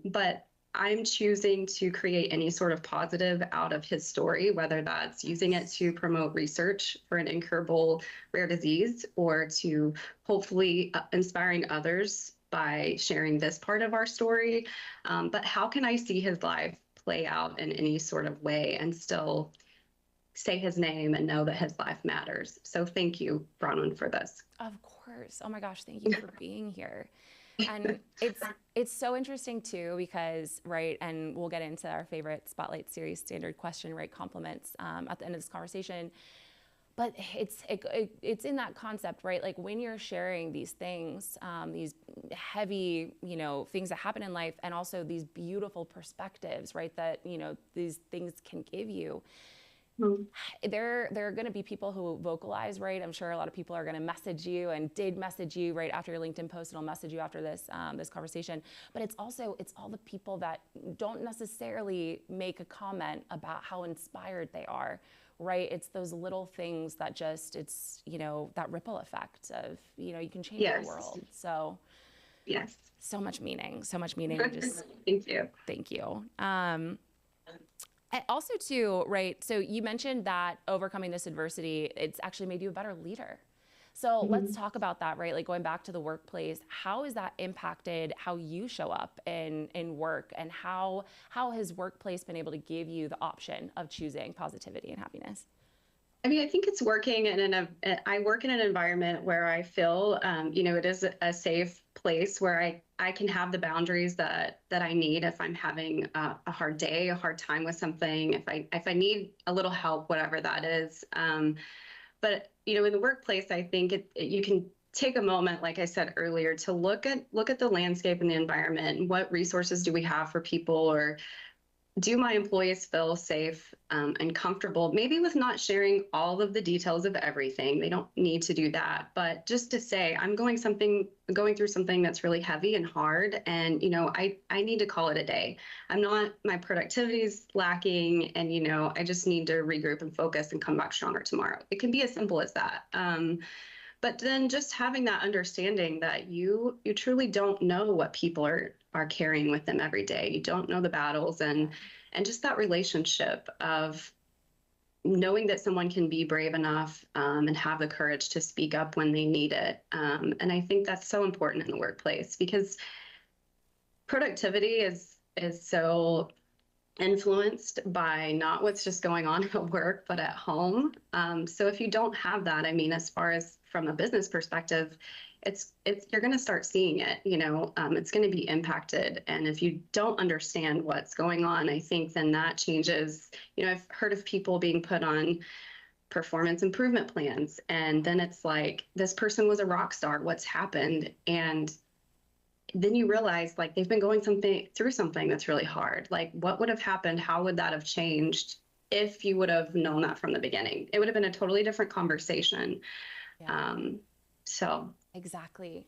[SPEAKER 4] But I'm choosing to create any sort of positive out of his story, whether that's using it to promote research for an incurable rare disease, or to hopefully inspiring others by sharing this part of our story. But how can I see his life play out in any sort of way and still say his name and know that his life matters? So thank you, Bronwen, for this.
[SPEAKER 1] Of course. Oh my gosh, thank you for being here. And it's so interesting too, because, right, and we'll get into our favorite Spotlight Series standard question, right, compliments at the end of this conversation. but it's in that concept, right? Like when you're sharing these things, these heavy, things that happen in life, and also these beautiful perspectives, right? That, these things can give you. There are going to be people who vocalize, right? I'm sure a lot of people are going to message you and did message you right after your LinkedIn post, and I'll message you after this this conversation. But it's all the people that don't necessarily make a comment about how inspired they are, right? It's those little things that it's that ripple effect of you can change the world. So
[SPEAKER 4] yes,
[SPEAKER 1] so much meaning. Just
[SPEAKER 4] thank you.
[SPEAKER 1] Thank you. And also too, right, so you mentioned that overcoming this adversity, it's actually made you a better leader. So let's talk about that, right? Like going back to the workplace, how has that impacted how you show up in work, and how has workplace been able to give you the option of choosing positivity and happiness?
[SPEAKER 4] I mean, I think it's working I work in an environment where I feel, it is a safe place where I can have the boundaries that I need if I'm having a hard day, a hard time with something, if I need a little help, whatever that is. But, in the workplace, I think you can take a moment, like I said earlier, to look at the landscape and the environment, and what resources do we have for people, or do my employees feel safe and comfortable, maybe with not sharing all of the details of everything. They don't need to do that, but just to say, I'm going through something that's really heavy and hard, and I need to call it a day. My productivity is lacking, and I just need to regroup and focus and come back stronger tomorrow. It can be as simple as that. But then just having that understanding that you truly don't know what people are carrying with them every day. You don't know the battles, and just that relationship of knowing that someone can be brave enough and have the courage to speak up when they need it. And I think that's so important in the workplace, because productivity is so influenced by not what's just going on at work, but at home. So if you don't have that, I mean, as far as from a business perspective, you're going to start seeing it, it's going to be impacted. And if you don't understand what's going on, I think then that changes. I've heard of people being put on performance improvement plans, and then it's like, this person was a rock star, what's happened? And then you realize, like, they've been going through something that's really hard. Like, what would have happened? How would that have changed if you would have known that from the beginning? It would have been a totally different conversation.
[SPEAKER 1] Yeah.
[SPEAKER 4] So
[SPEAKER 1] exactly.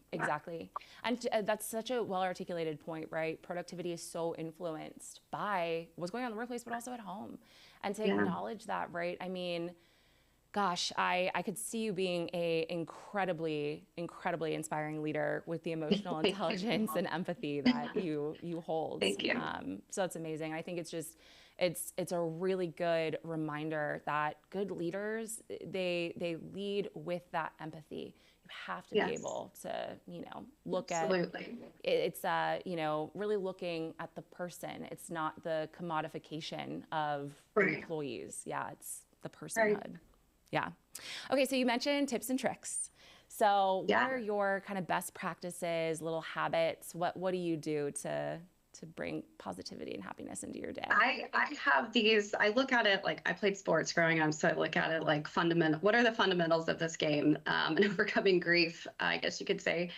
[SPEAKER 1] And that's such a well-articulated point, right? Productivity is so influenced by what's going on in the workplace, but also at home. And to acknowledge that, right? I mean, gosh, I could see you being a incredibly inspiring leader with the emotional intelligence and empathy that you hold.
[SPEAKER 4] Thank you.
[SPEAKER 1] So that's amazing. I think it's a really good reminder that good leaders, they lead with that empathy. You have to be able to, look
[SPEAKER 4] Absolutely.
[SPEAKER 1] at it's really looking at the person. It's not the commodification of employees. Yeah, it's the personhood. Right. Yeah. Okay, so you mentioned tips and tricks. So what are your kind of best practices, little habits? What do you do to bring positivity and happiness into your day?
[SPEAKER 4] I have these, I look at it like, I played sports growing up, so I look at it like what are the fundamentals of this game, and overcoming grief, I guess you could say.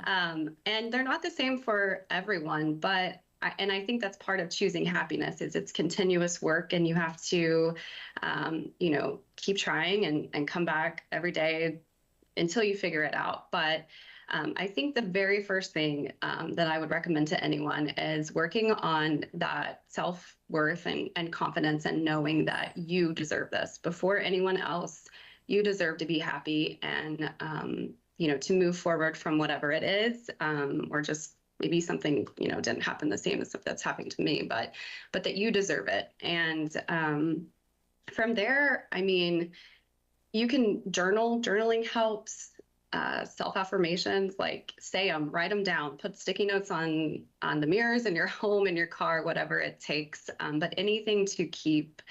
[SPEAKER 4] Yeah. And they're not the same for everyone, but I think that's part of choosing happiness, is it's continuous work, and you have to, keep trying and come back every day until you figure it out. But I think the very first thing that I would recommend to anyone is working on that self-worth and confidence, and knowing that you deserve this before anyone else. You deserve to be happy, and, to move forward from whatever it is, or just maybe something, didn't happen the same as that's happening to me, but that you deserve it. And from there, I mean, you can journaling helps. Self-affirmations, like say them, write them down, put sticky notes on the mirrors in your home, in your car, whatever it takes. But anything to keep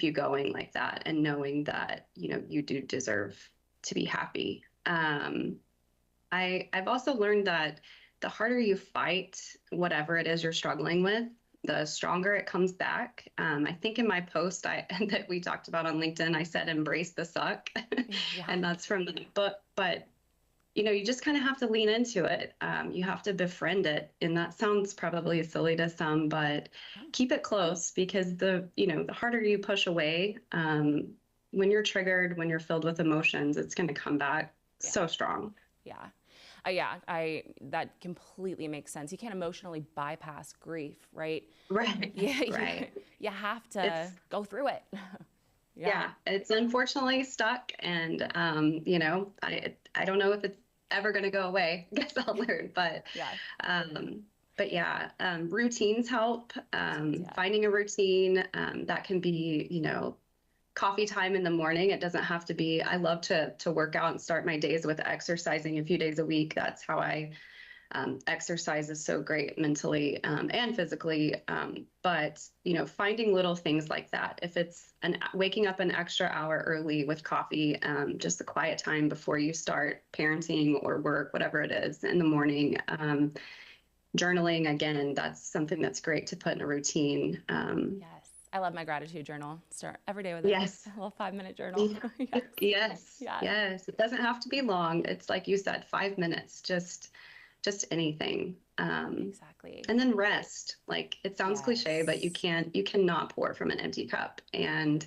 [SPEAKER 4] you going like that, and knowing that, you do deserve to be happy. I've also learned that the harder you fight whatever it is you're struggling with, the stronger it comes back. I think in my post that we talked about on LinkedIn, I said, embrace the suck.
[SPEAKER 1] Yeah.
[SPEAKER 4] And that's from the book. But, you just kind of have to lean into it. You have to befriend it. And that sounds probably silly to some, but keep it close, because the harder you push away, when you're triggered, when you're filled with emotions, it's going to come back so strong.
[SPEAKER 1] Yeah. That completely makes sense. You can't emotionally bypass grief, right?
[SPEAKER 4] Right.
[SPEAKER 1] Yeah.
[SPEAKER 4] Right.
[SPEAKER 1] You have to go through it.
[SPEAKER 4] Yeah. It's unfortunately stuck. And, I don't know if it's ever going to go away. I guess I'll learn, but, routines help. Finding a routine, that can be, coffee time in the morning. It doesn't have to be, I love to work out and start my days with exercising a few days a week. That's how I exercise is so great mentally and physically. But, finding little things like that, if it's waking up an extra hour early with coffee, just the quiet time before you start parenting or work, whatever it is in the morning, journaling, again, that's something that's great to put in a routine.
[SPEAKER 1] Yes. I love my gratitude journal. Start every day with
[SPEAKER 4] Yes.
[SPEAKER 1] a little 5-minute journal.
[SPEAKER 4] Yes. It doesn't have to be long. It's like you said, 5 minutes, just anything.
[SPEAKER 1] Exactly.
[SPEAKER 4] And then rest. Like, it sounds cliche, but you cannot pour from an empty cup. And,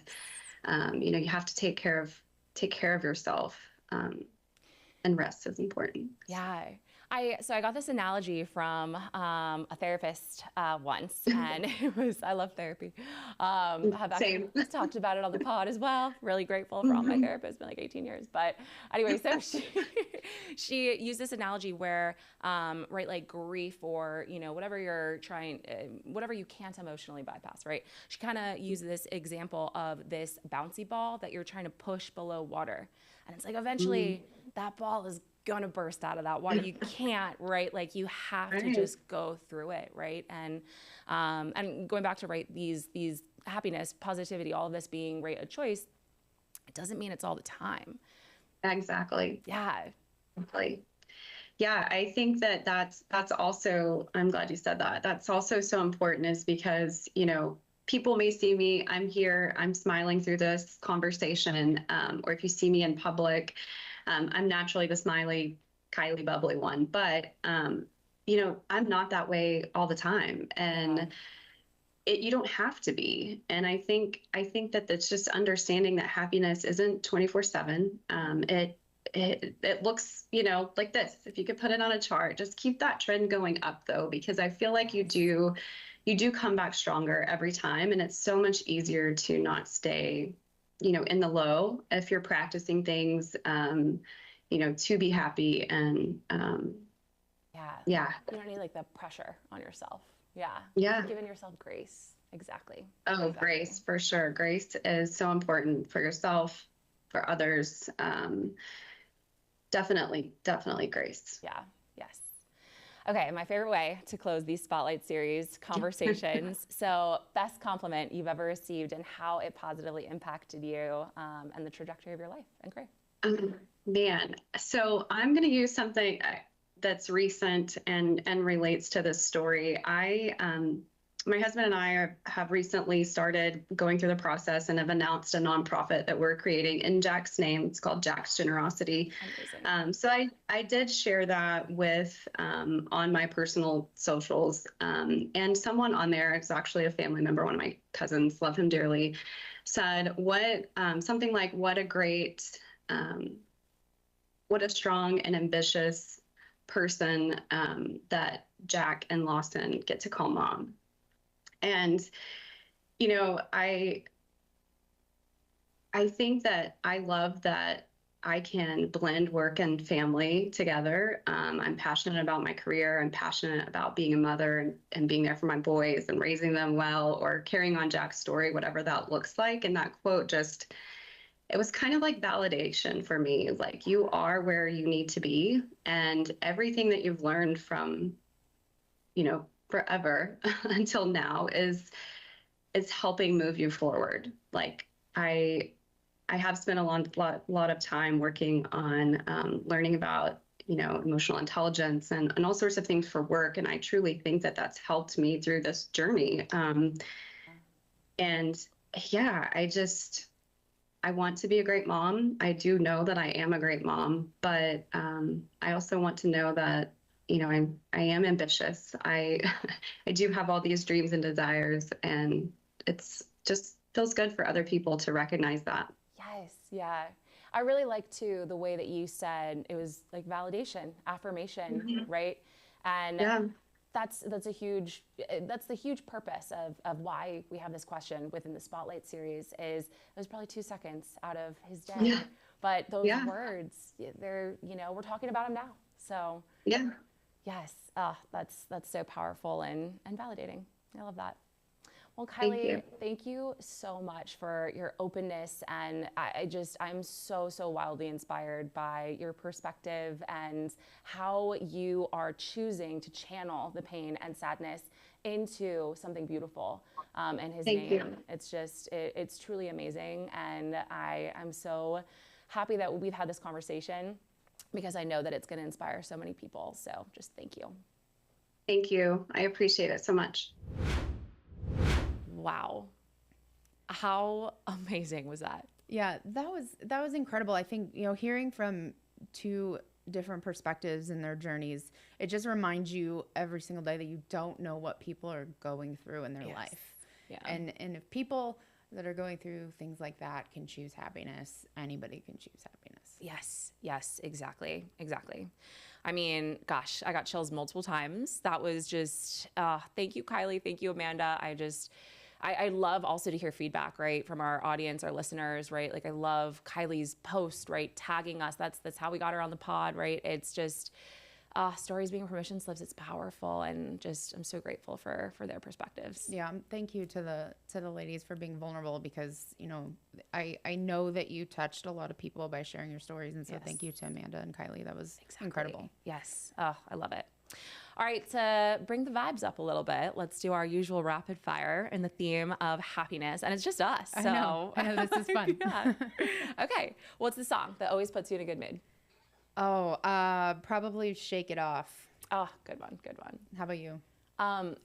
[SPEAKER 4] you have to take care of yourself. And rest is important.
[SPEAKER 1] Yeah. I got this analogy from a therapist once, and I love therapy. I've
[SPEAKER 4] Same.
[SPEAKER 1] talked about it on the pod as well. Really grateful for all my therapists. It's been like 18 years. But anyway, so she used this analogy where, right, like grief or, whatever you're trying, whatever you can't emotionally bypass, right? She kind of used this example of this bouncy ball that you're trying to push below water. And it's like eventually that ball is going to burst out of that water. You can't, right? Like, you have to just go through it, right? And going back to, right, these happiness, positivity, all of this being, right, a choice, it doesn't mean it's all the time.
[SPEAKER 4] Exactly.
[SPEAKER 1] Yeah.
[SPEAKER 4] Exactly. Yeah, I think that's also, I'm glad you said that. That's also so important, is because, people may see me, I'm here, I'm smiling through this conversation, or if you see me in public, I'm naturally the smiley, Kiley, bubbly one, but, I'm not that way all the time. And you don't have to be. And I think that that's just understanding that happiness isn't 24/7. It looks, like this. If you could put it on a chart, just keep that trend going up, though, because I feel like you do come back stronger every time. And it's so much easier to not stay, in the low if you're practicing things, to be happy. And
[SPEAKER 1] you don't need like the pressure on yourself. Giving yourself grace. Exactly.
[SPEAKER 4] Grace, for sure. Grace is so important for yourself, for others. Definitely grace.
[SPEAKER 1] Yes. Okay, my favorite way to close these Spotlight Series conversations. So, best compliment you've ever received and how it positively impacted you and the trajectory of your life and career.
[SPEAKER 4] Man, so I'm going to use something that's recent and relates to this story. My husband and I have recently started going through the process and have announced a nonprofit that we're creating in Jack's name. It's called Jack's Generosity. So I did share that with on my personal socials, and someone on there, it's actually a family member, one of my cousins, love him dearly, said something like, what a great, what a strong and ambitious person that Jack and Lawson get to call mom. And, I think that I love that I can blend work and family together. I'm passionate about my career. I'm passionate about being a mother and being there for my boys and raising them well, or carrying on Jack's story, whatever that looks like. And that quote it was kind of like validation for me. Like, you are where you need to be, and everything that you've learned from, forever until now is helping move you forward. Like, I have spent a lot of time working on learning about, emotional intelligence and all sorts of things for work. And I truly think that that's helped me through this journey. And yeah, I want to be a great mom. I do know that I am a great mom, but I also want to know that, I am ambitious. I I do have all these dreams and desires, and it's just feels good for other people to recognize that.
[SPEAKER 1] Yes, yeah. I really like too the way that you said it was like validation, affirmation, right? And
[SPEAKER 4] Yeah.
[SPEAKER 1] that's the huge purpose of why we have this question within the Spotlight series is it was probably 2 seconds out of his day.
[SPEAKER 4] Yeah.
[SPEAKER 1] But those
[SPEAKER 4] Yeah.
[SPEAKER 1] words, they're, we're talking about him now. So
[SPEAKER 4] Yeah.
[SPEAKER 1] yes, that's so powerful and validating. I love that. Well,
[SPEAKER 4] Thank
[SPEAKER 1] Kiley,
[SPEAKER 4] you.
[SPEAKER 1] thank you so much for your openness. And I'm so wildly inspired by your perspective and how you are choosing to channel the pain and sadness into something beautiful in his
[SPEAKER 4] Thank
[SPEAKER 1] name.
[SPEAKER 4] you.
[SPEAKER 1] It's just, it's truly amazing. And I'm so happy that we've had this conversation because I know that it's going to inspire so many people. So just thank you.
[SPEAKER 4] Thank you. I appreciate it so much.
[SPEAKER 1] Wow. How amazing was that?
[SPEAKER 2] Yeah, that was incredible. I think, hearing from two different perspectives in their journeys, it just reminds you every single day that you don't know what people are going through in their life.
[SPEAKER 1] Yeah.
[SPEAKER 2] And if people that are going through things like that can choose happiness, anybody can choose happiness.
[SPEAKER 1] Yes, exactly. I mean, gosh, I got chills multiple times. That was just, thank you, Kiley. Thank you, Amanda. I love also to hear feedback, right, from our audience, our listeners, right? Like I love Kiley's post, right, tagging us. That's how we got her on the pod, right? It's just stories being permission slips. It's powerful, and just I'm so grateful for their perspectives.
[SPEAKER 2] Yeah, thank you to the ladies for being vulnerable because I know that you touched a lot of people by sharing your stories, and so thank you to Amanda and Kiley. That was incredible.
[SPEAKER 1] Yes, I love it. All right, to bring the vibes up a little bit, let's do our usual rapid fire in the theme of happiness, and it's just us.
[SPEAKER 2] I know this is fun.
[SPEAKER 1] Yeah. Okay, what's the song that always puts you in a good mood?
[SPEAKER 2] Oh, probably Shake It Off.
[SPEAKER 1] Oh, good one.
[SPEAKER 2] How about you?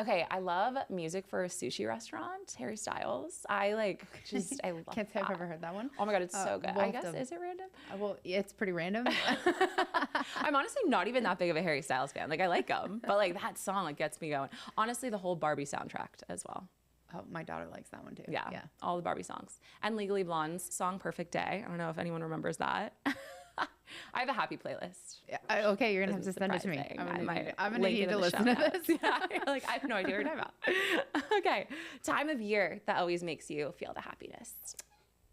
[SPEAKER 1] Okay, I love music for a sushi restaurant, Harry Styles. I love
[SPEAKER 2] Can't say I've
[SPEAKER 1] that.
[SPEAKER 2] ever heard that one.
[SPEAKER 1] Oh my God, it's so good.
[SPEAKER 2] we'll
[SPEAKER 1] I
[SPEAKER 2] have
[SPEAKER 1] guess,
[SPEAKER 2] to-
[SPEAKER 1] is it random?
[SPEAKER 2] Well, it's pretty random.
[SPEAKER 1] I'm honestly not even that big of a Harry Styles fan. Like, I like him, but like that song like gets me going. Honestly, the whole Barbie soundtrack as well.
[SPEAKER 2] Oh, my daughter likes that one too.
[SPEAKER 1] Yeah, all the Barbie songs. And Legally Blonde's song Perfect Day. I don't know if anyone remembers that. I have a happy playlist.
[SPEAKER 2] Yeah, okay, you're gonna have to send it to me.
[SPEAKER 1] Surprising.
[SPEAKER 2] I'm gonna
[SPEAKER 1] link
[SPEAKER 2] need
[SPEAKER 1] it
[SPEAKER 2] to
[SPEAKER 1] in the
[SPEAKER 2] listen
[SPEAKER 1] show
[SPEAKER 2] to
[SPEAKER 1] notes.
[SPEAKER 2] this.
[SPEAKER 1] Yeah, like I have no idea what you're talking about. Okay, time of year that always makes you feel the happiness.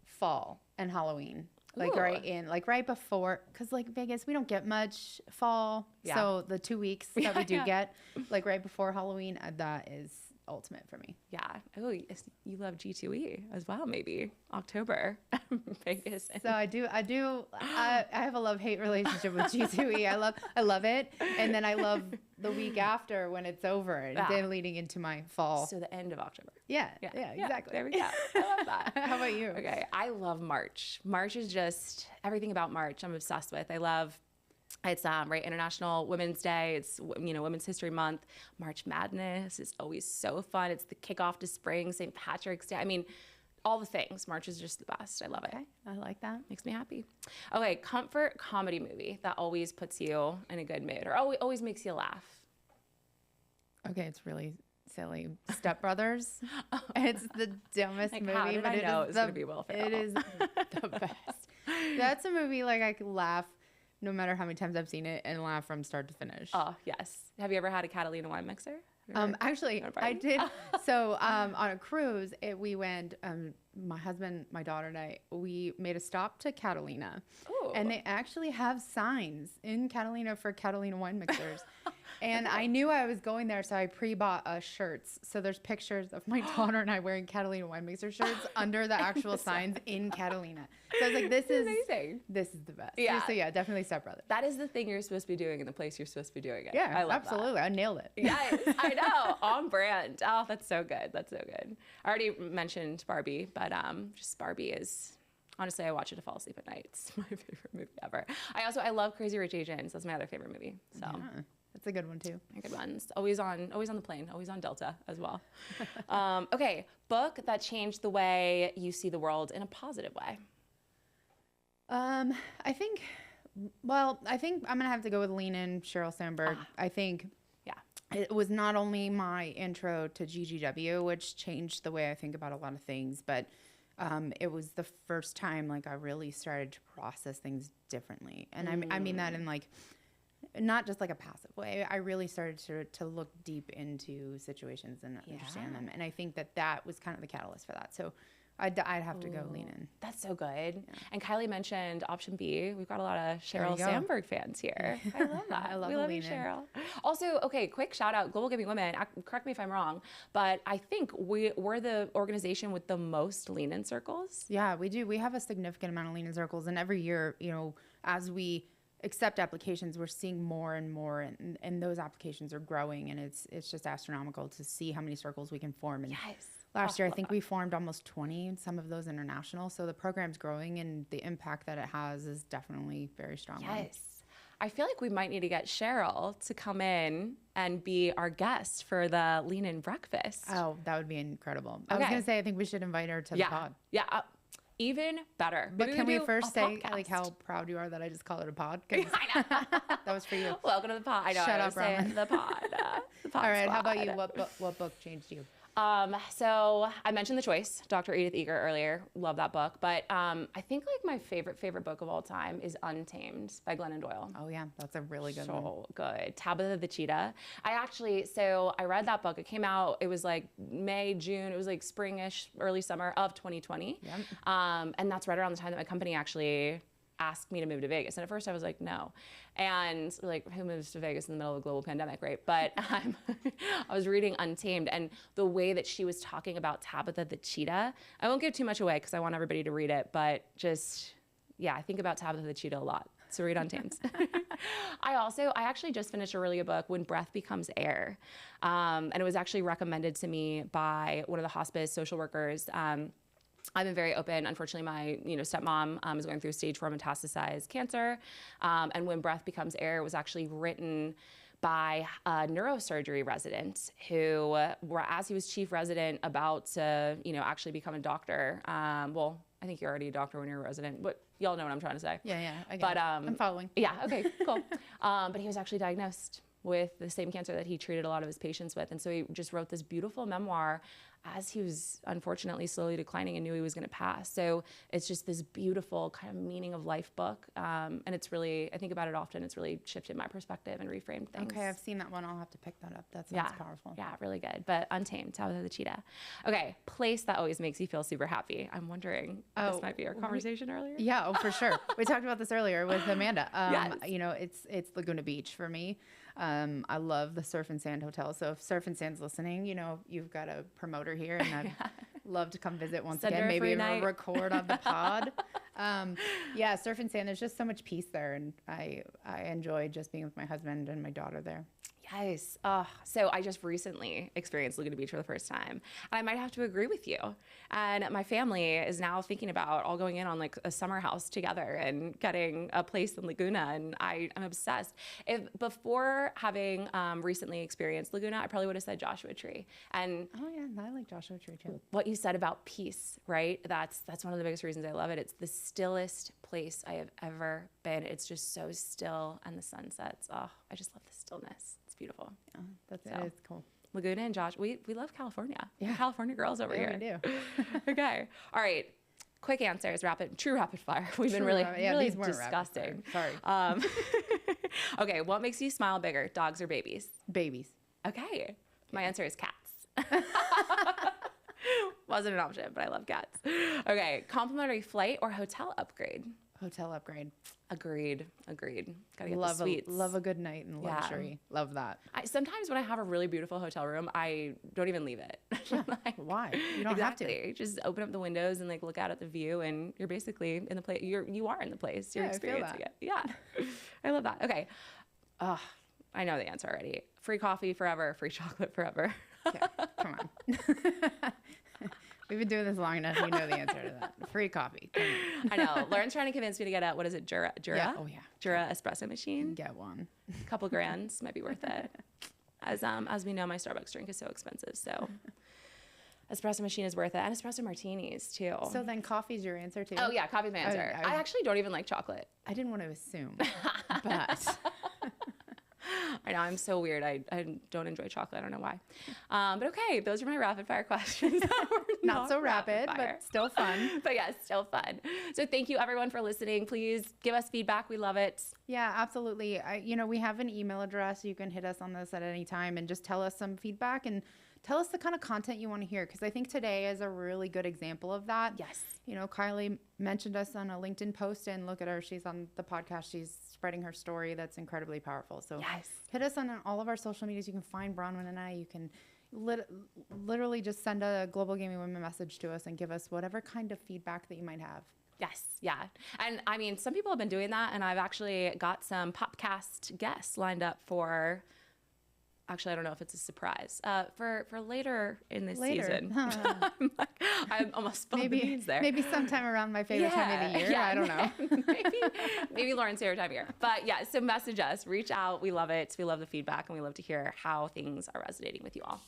[SPEAKER 2] Fall and Halloween.
[SPEAKER 1] Ooh.
[SPEAKER 2] Right before, because like Vegas, we don't get much fall.
[SPEAKER 1] Yeah.
[SPEAKER 2] So the 2 weeks that we do
[SPEAKER 1] Yeah.
[SPEAKER 2] get, like right before Halloween, that is ultimate for me.
[SPEAKER 1] Yeah. Oh, you love G2E as well, maybe October, Vegas.
[SPEAKER 2] So I have a love-hate relationship with G2E. I love it, and then I love the week after when it's over, and then leading into my fall.
[SPEAKER 1] So the end of October.
[SPEAKER 2] Yeah, exactly.
[SPEAKER 1] There we go. I love that.
[SPEAKER 2] How about you?
[SPEAKER 1] Okay, I love March. March is just everything about March. I'm obsessed with. I love. It's right International Women's Day. It's Women's History Month. March Madness is always so fun. It's the kickoff to spring. St. Patrick's Day. I mean, all the things. March is just the best. I love it.
[SPEAKER 2] Okay, I like that.
[SPEAKER 1] Makes me happy. Okay, comfort comedy movie that always puts you in a good mood or always makes you laugh.
[SPEAKER 2] Okay, it's really silly. Step Brothers. It's the dumbest
[SPEAKER 1] Like,
[SPEAKER 2] movie,
[SPEAKER 1] how did
[SPEAKER 2] but
[SPEAKER 1] I know it was gonna be Will Ferrell?
[SPEAKER 2] It is the best. That's a movie like I could laugh no matter how many times I've seen it and laugh from start to finish.
[SPEAKER 1] Oh yes. Have you ever had a Catalina wine mixer?
[SPEAKER 2] Actually, I did. So on a cruise, we went. My husband, my daughter, and I. We made a stop to Catalina,
[SPEAKER 1] Ooh.
[SPEAKER 2] and they actually have signs in Catalina for Catalina wine mixers. And I knew I was going there, so I pre-bought shirts. So there's pictures of my daughter and I wearing Catalina wine mixer shirts under the actual signs in Catalina. So I was like, this is
[SPEAKER 1] amazing.
[SPEAKER 2] This is the best.
[SPEAKER 1] Yeah.
[SPEAKER 2] So yeah, definitely Step Brothers.
[SPEAKER 1] That is the thing you're supposed to be doing in the place you're supposed to be doing it.
[SPEAKER 2] Yeah,
[SPEAKER 1] I love
[SPEAKER 2] absolutely. I nailed it.
[SPEAKER 1] That. Yes, I know. On brand. Oh, that's so good. That's so good. I already mentioned Barbie, but just Barbie is Honestly, I watch it to fall asleep at night. It's my favorite movie ever. I love Crazy Rich Asians. That's my other favorite movie. So
[SPEAKER 2] That's a good one too.
[SPEAKER 1] they're good ones. Always on the plane. Always on Delta as well. Okay, book that changed the way you see the world in a positive way.
[SPEAKER 2] I think I'm gonna have to go with Lean In, Sheryl Sandberg. I think it was not only my intro to GGW, which changed the way I think about a lot of things, but it was the first time like I really started to process things differently. And I mean that in like, not just like a passive way. I really started to look deep into situations and understand them. And I think that was kind of the catalyst for that. So I'd have to go Lean In.
[SPEAKER 1] That's so good. Yeah. And Kylie mentioned option B. We've got a lot of Sheryl Sandberg fans here. I love that.
[SPEAKER 2] I love
[SPEAKER 1] we love you,
[SPEAKER 2] Lean In.
[SPEAKER 1] Sheryl. Also, okay, quick shout out, Global Giving Women. Correct me if I'm wrong, but I think we're the organization with the most Lean In circles.
[SPEAKER 2] Yeah, we do. We have a significant amount of Lean In circles, and every year, as we accept applications, we're seeing more and more, and those applications are growing, and it's just astronomical to see how many circles we can form. And last year, I think we formed almost 20, and some of those international. So the program's growing, and the impact that it has is definitely very strong.
[SPEAKER 1] Yes. I feel like we might need to get Sheryl to come in and be our guest for the Lean In breakfast.
[SPEAKER 2] Oh, that would be incredible. I was going to say, I think we should invite her to the pod.
[SPEAKER 1] Yeah. Even better.
[SPEAKER 2] But can we first say like how proud you are that I just called it a pod?
[SPEAKER 1] I know.
[SPEAKER 2] That was for you.
[SPEAKER 1] Welcome to the pod. I know.
[SPEAKER 2] Shut up, Bronwen.
[SPEAKER 1] The pod. The pod.
[SPEAKER 2] All right.
[SPEAKER 1] Squad.
[SPEAKER 2] How about you? What book changed you?
[SPEAKER 1] So I mentioned The Choice, Dr. Edith Eger earlier. Love that book. But I think like my favorite book of all time is Untamed by Glennon Doyle.
[SPEAKER 2] Oh yeah, that's a really good one.
[SPEAKER 1] So good. Tabitha the Cheetah. I read that book. It came out, it was like May, June. It was like springish, early summer of 2020. Yep. And that's right around the time that my company actually asked me to move to Vegas. And at first I was like, no. And like, who moves to Vegas in the middle of a global pandemic, right? But I was reading Untamed, and the way that she was talking about Tabitha the Cheetah, I won't give too much away because I want everybody to read it, but just, I think about Tabitha the Cheetah a lot. So read Untamed. I actually just finished a really good book, When Breath Becomes Air. And it was actually recommended to me by one of the hospice social workers. I've been very open. Unfortunately, my stepmom is going through stage 4 metastasized cancer. And When Breath Becomes Air was actually written by a neurosurgery resident who, as he was chief resident, about to, actually become a doctor. Well, I think you're already a doctor when you're a resident, but y'all know what I'm trying to say.
[SPEAKER 2] Yeah, I get it. I'm following.
[SPEAKER 1] Yeah, okay, cool. But he was actually diagnosed with the same cancer that he treated a lot of his patients with. And so he just wrote this beautiful memoir as he was unfortunately slowly declining and knew he was going to pass. So it's just this beautiful kind of meaning of life book. And it's really, I think about it often, it's really shifted my perspective and reframed things.
[SPEAKER 2] Okay, I've seen that one. I'll have to pick that up. That sounds powerful.
[SPEAKER 1] Yeah, really good. But Untamed, Tabitha the Cheetah. Okay, place that always makes you feel super happy. I'm wondering, this might be our conversation earlier.
[SPEAKER 2] Yeah, for sure. We talked about this earlier with Amanda.
[SPEAKER 1] Yes.
[SPEAKER 2] It's Laguna Beach for me. I love the Surf and Sand Hotel. So if Surf and Sand's listening, you've got a promoter here, and I'd love to come visit once again. Maybe record on the pod. Surf and Sand. There's just so much peace there, and I enjoy just being with my husband and my daughter there.
[SPEAKER 1] Yes. So I just recently experienced Laguna Beach for the first time. And I might have to agree with you. And my family is now thinking about all going in on like a summer house together and getting a place in Laguna. And I'm obsessed. Before having recently experienced Laguna, I probably would have said Joshua Tree. And
[SPEAKER 2] oh yeah, I like Joshua Tree too.
[SPEAKER 1] What you said about peace, right? That's one of the biggest reasons I love it. It's the stillest place I have ever been. It's just so still, and the sun sets. Oh, I just love the stillness. Beautiful.
[SPEAKER 2] Yeah, it is cool.
[SPEAKER 1] Laguna and Josh, we love California. Yeah, California girls over here.
[SPEAKER 2] We do.
[SPEAKER 1] Okay. All right. Quick answers. True rapid fire. We've been really disgusting.
[SPEAKER 2] Sorry.
[SPEAKER 1] Okay. What makes you smile bigger, dogs or babies?
[SPEAKER 2] Babies.
[SPEAKER 1] Okay. My answer is cats. Wasn't an option, but I love cats. Okay. Complimentary flight or hotel upgrade?
[SPEAKER 2] Hotel upgrade.
[SPEAKER 1] Agreed. Gotta get the suites.
[SPEAKER 2] Love a good night in luxury. Yeah. Love that.
[SPEAKER 1] Sometimes when I have a really beautiful hotel room, I don't even leave it.
[SPEAKER 2] Like, why? You don't have to.
[SPEAKER 1] Just open up the windows and like look out at the view, and you're basically in the place. You are in the place. You're experiencing it. Yeah. I love that. Okay. I know the answer already. Free coffee forever. Free chocolate forever.
[SPEAKER 2] Okay, come on. We've been doing this long enough. You know the answer to that. Free coffee. Come on.
[SPEAKER 1] I know. Lauren's trying to convince me to get a, what is it, Jura?
[SPEAKER 2] Yeah. Oh, yeah.
[SPEAKER 1] Jura espresso machine.
[SPEAKER 2] Get one.
[SPEAKER 1] A couple grands might be worth it. As we know, my Starbucks drink is so expensive, so espresso machine is worth it, and espresso martinis too.
[SPEAKER 2] So then coffee's your answer too?
[SPEAKER 1] Oh yeah, coffee's my answer. I actually don't even like chocolate.
[SPEAKER 2] I didn't want to assume, but
[SPEAKER 1] I know, I'm so weird. I don't enjoy chocolate. I don't know why. But okay, those are my rapid fire questions.
[SPEAKER 2] not so rapid, but still fun.
[SPEAKER 1] But yeah, still fun. So thank you everyone for listening. Please give us feedback. We love it.
[SPEAKER 2] Yeah, absolutely. We have an email address. You can hit us on this at any time and just tell us some feedback and tell us the kind of content you want to hear, because I think today is a really good example of that.
[SPEAKER 1] Yes.
[SPEAKER 2] Kylie mentioned us on a LinkedIn post, and look at her. She's on the podcast. She's spreading her story. That's incredibly powerful. So
[SPEAKER 1] yes.
[SPEAKER 2] Hit us on all of our social medias. You can find Bronwen and I. You can literally just send a Global Gaming Women message to us and give us whatever kind of feedback that you might have.
[SPEAKER 1] Yes, yeah. And I mean, some people have been doing that, and I've actually got some Popcast guests lined up for, actually, I don't know if it's a surprise, for later in this season. I'm almost spilled the beans there.
[SPEAKER 2] Maybe sometime around my favorite time of the year. I don't know.
[SPEAKER 1] maybe Lauren's favorite time of year. But yeah, so message us, reach out. We love it. We love the feedback, and we love to hear how things are resonating with you all.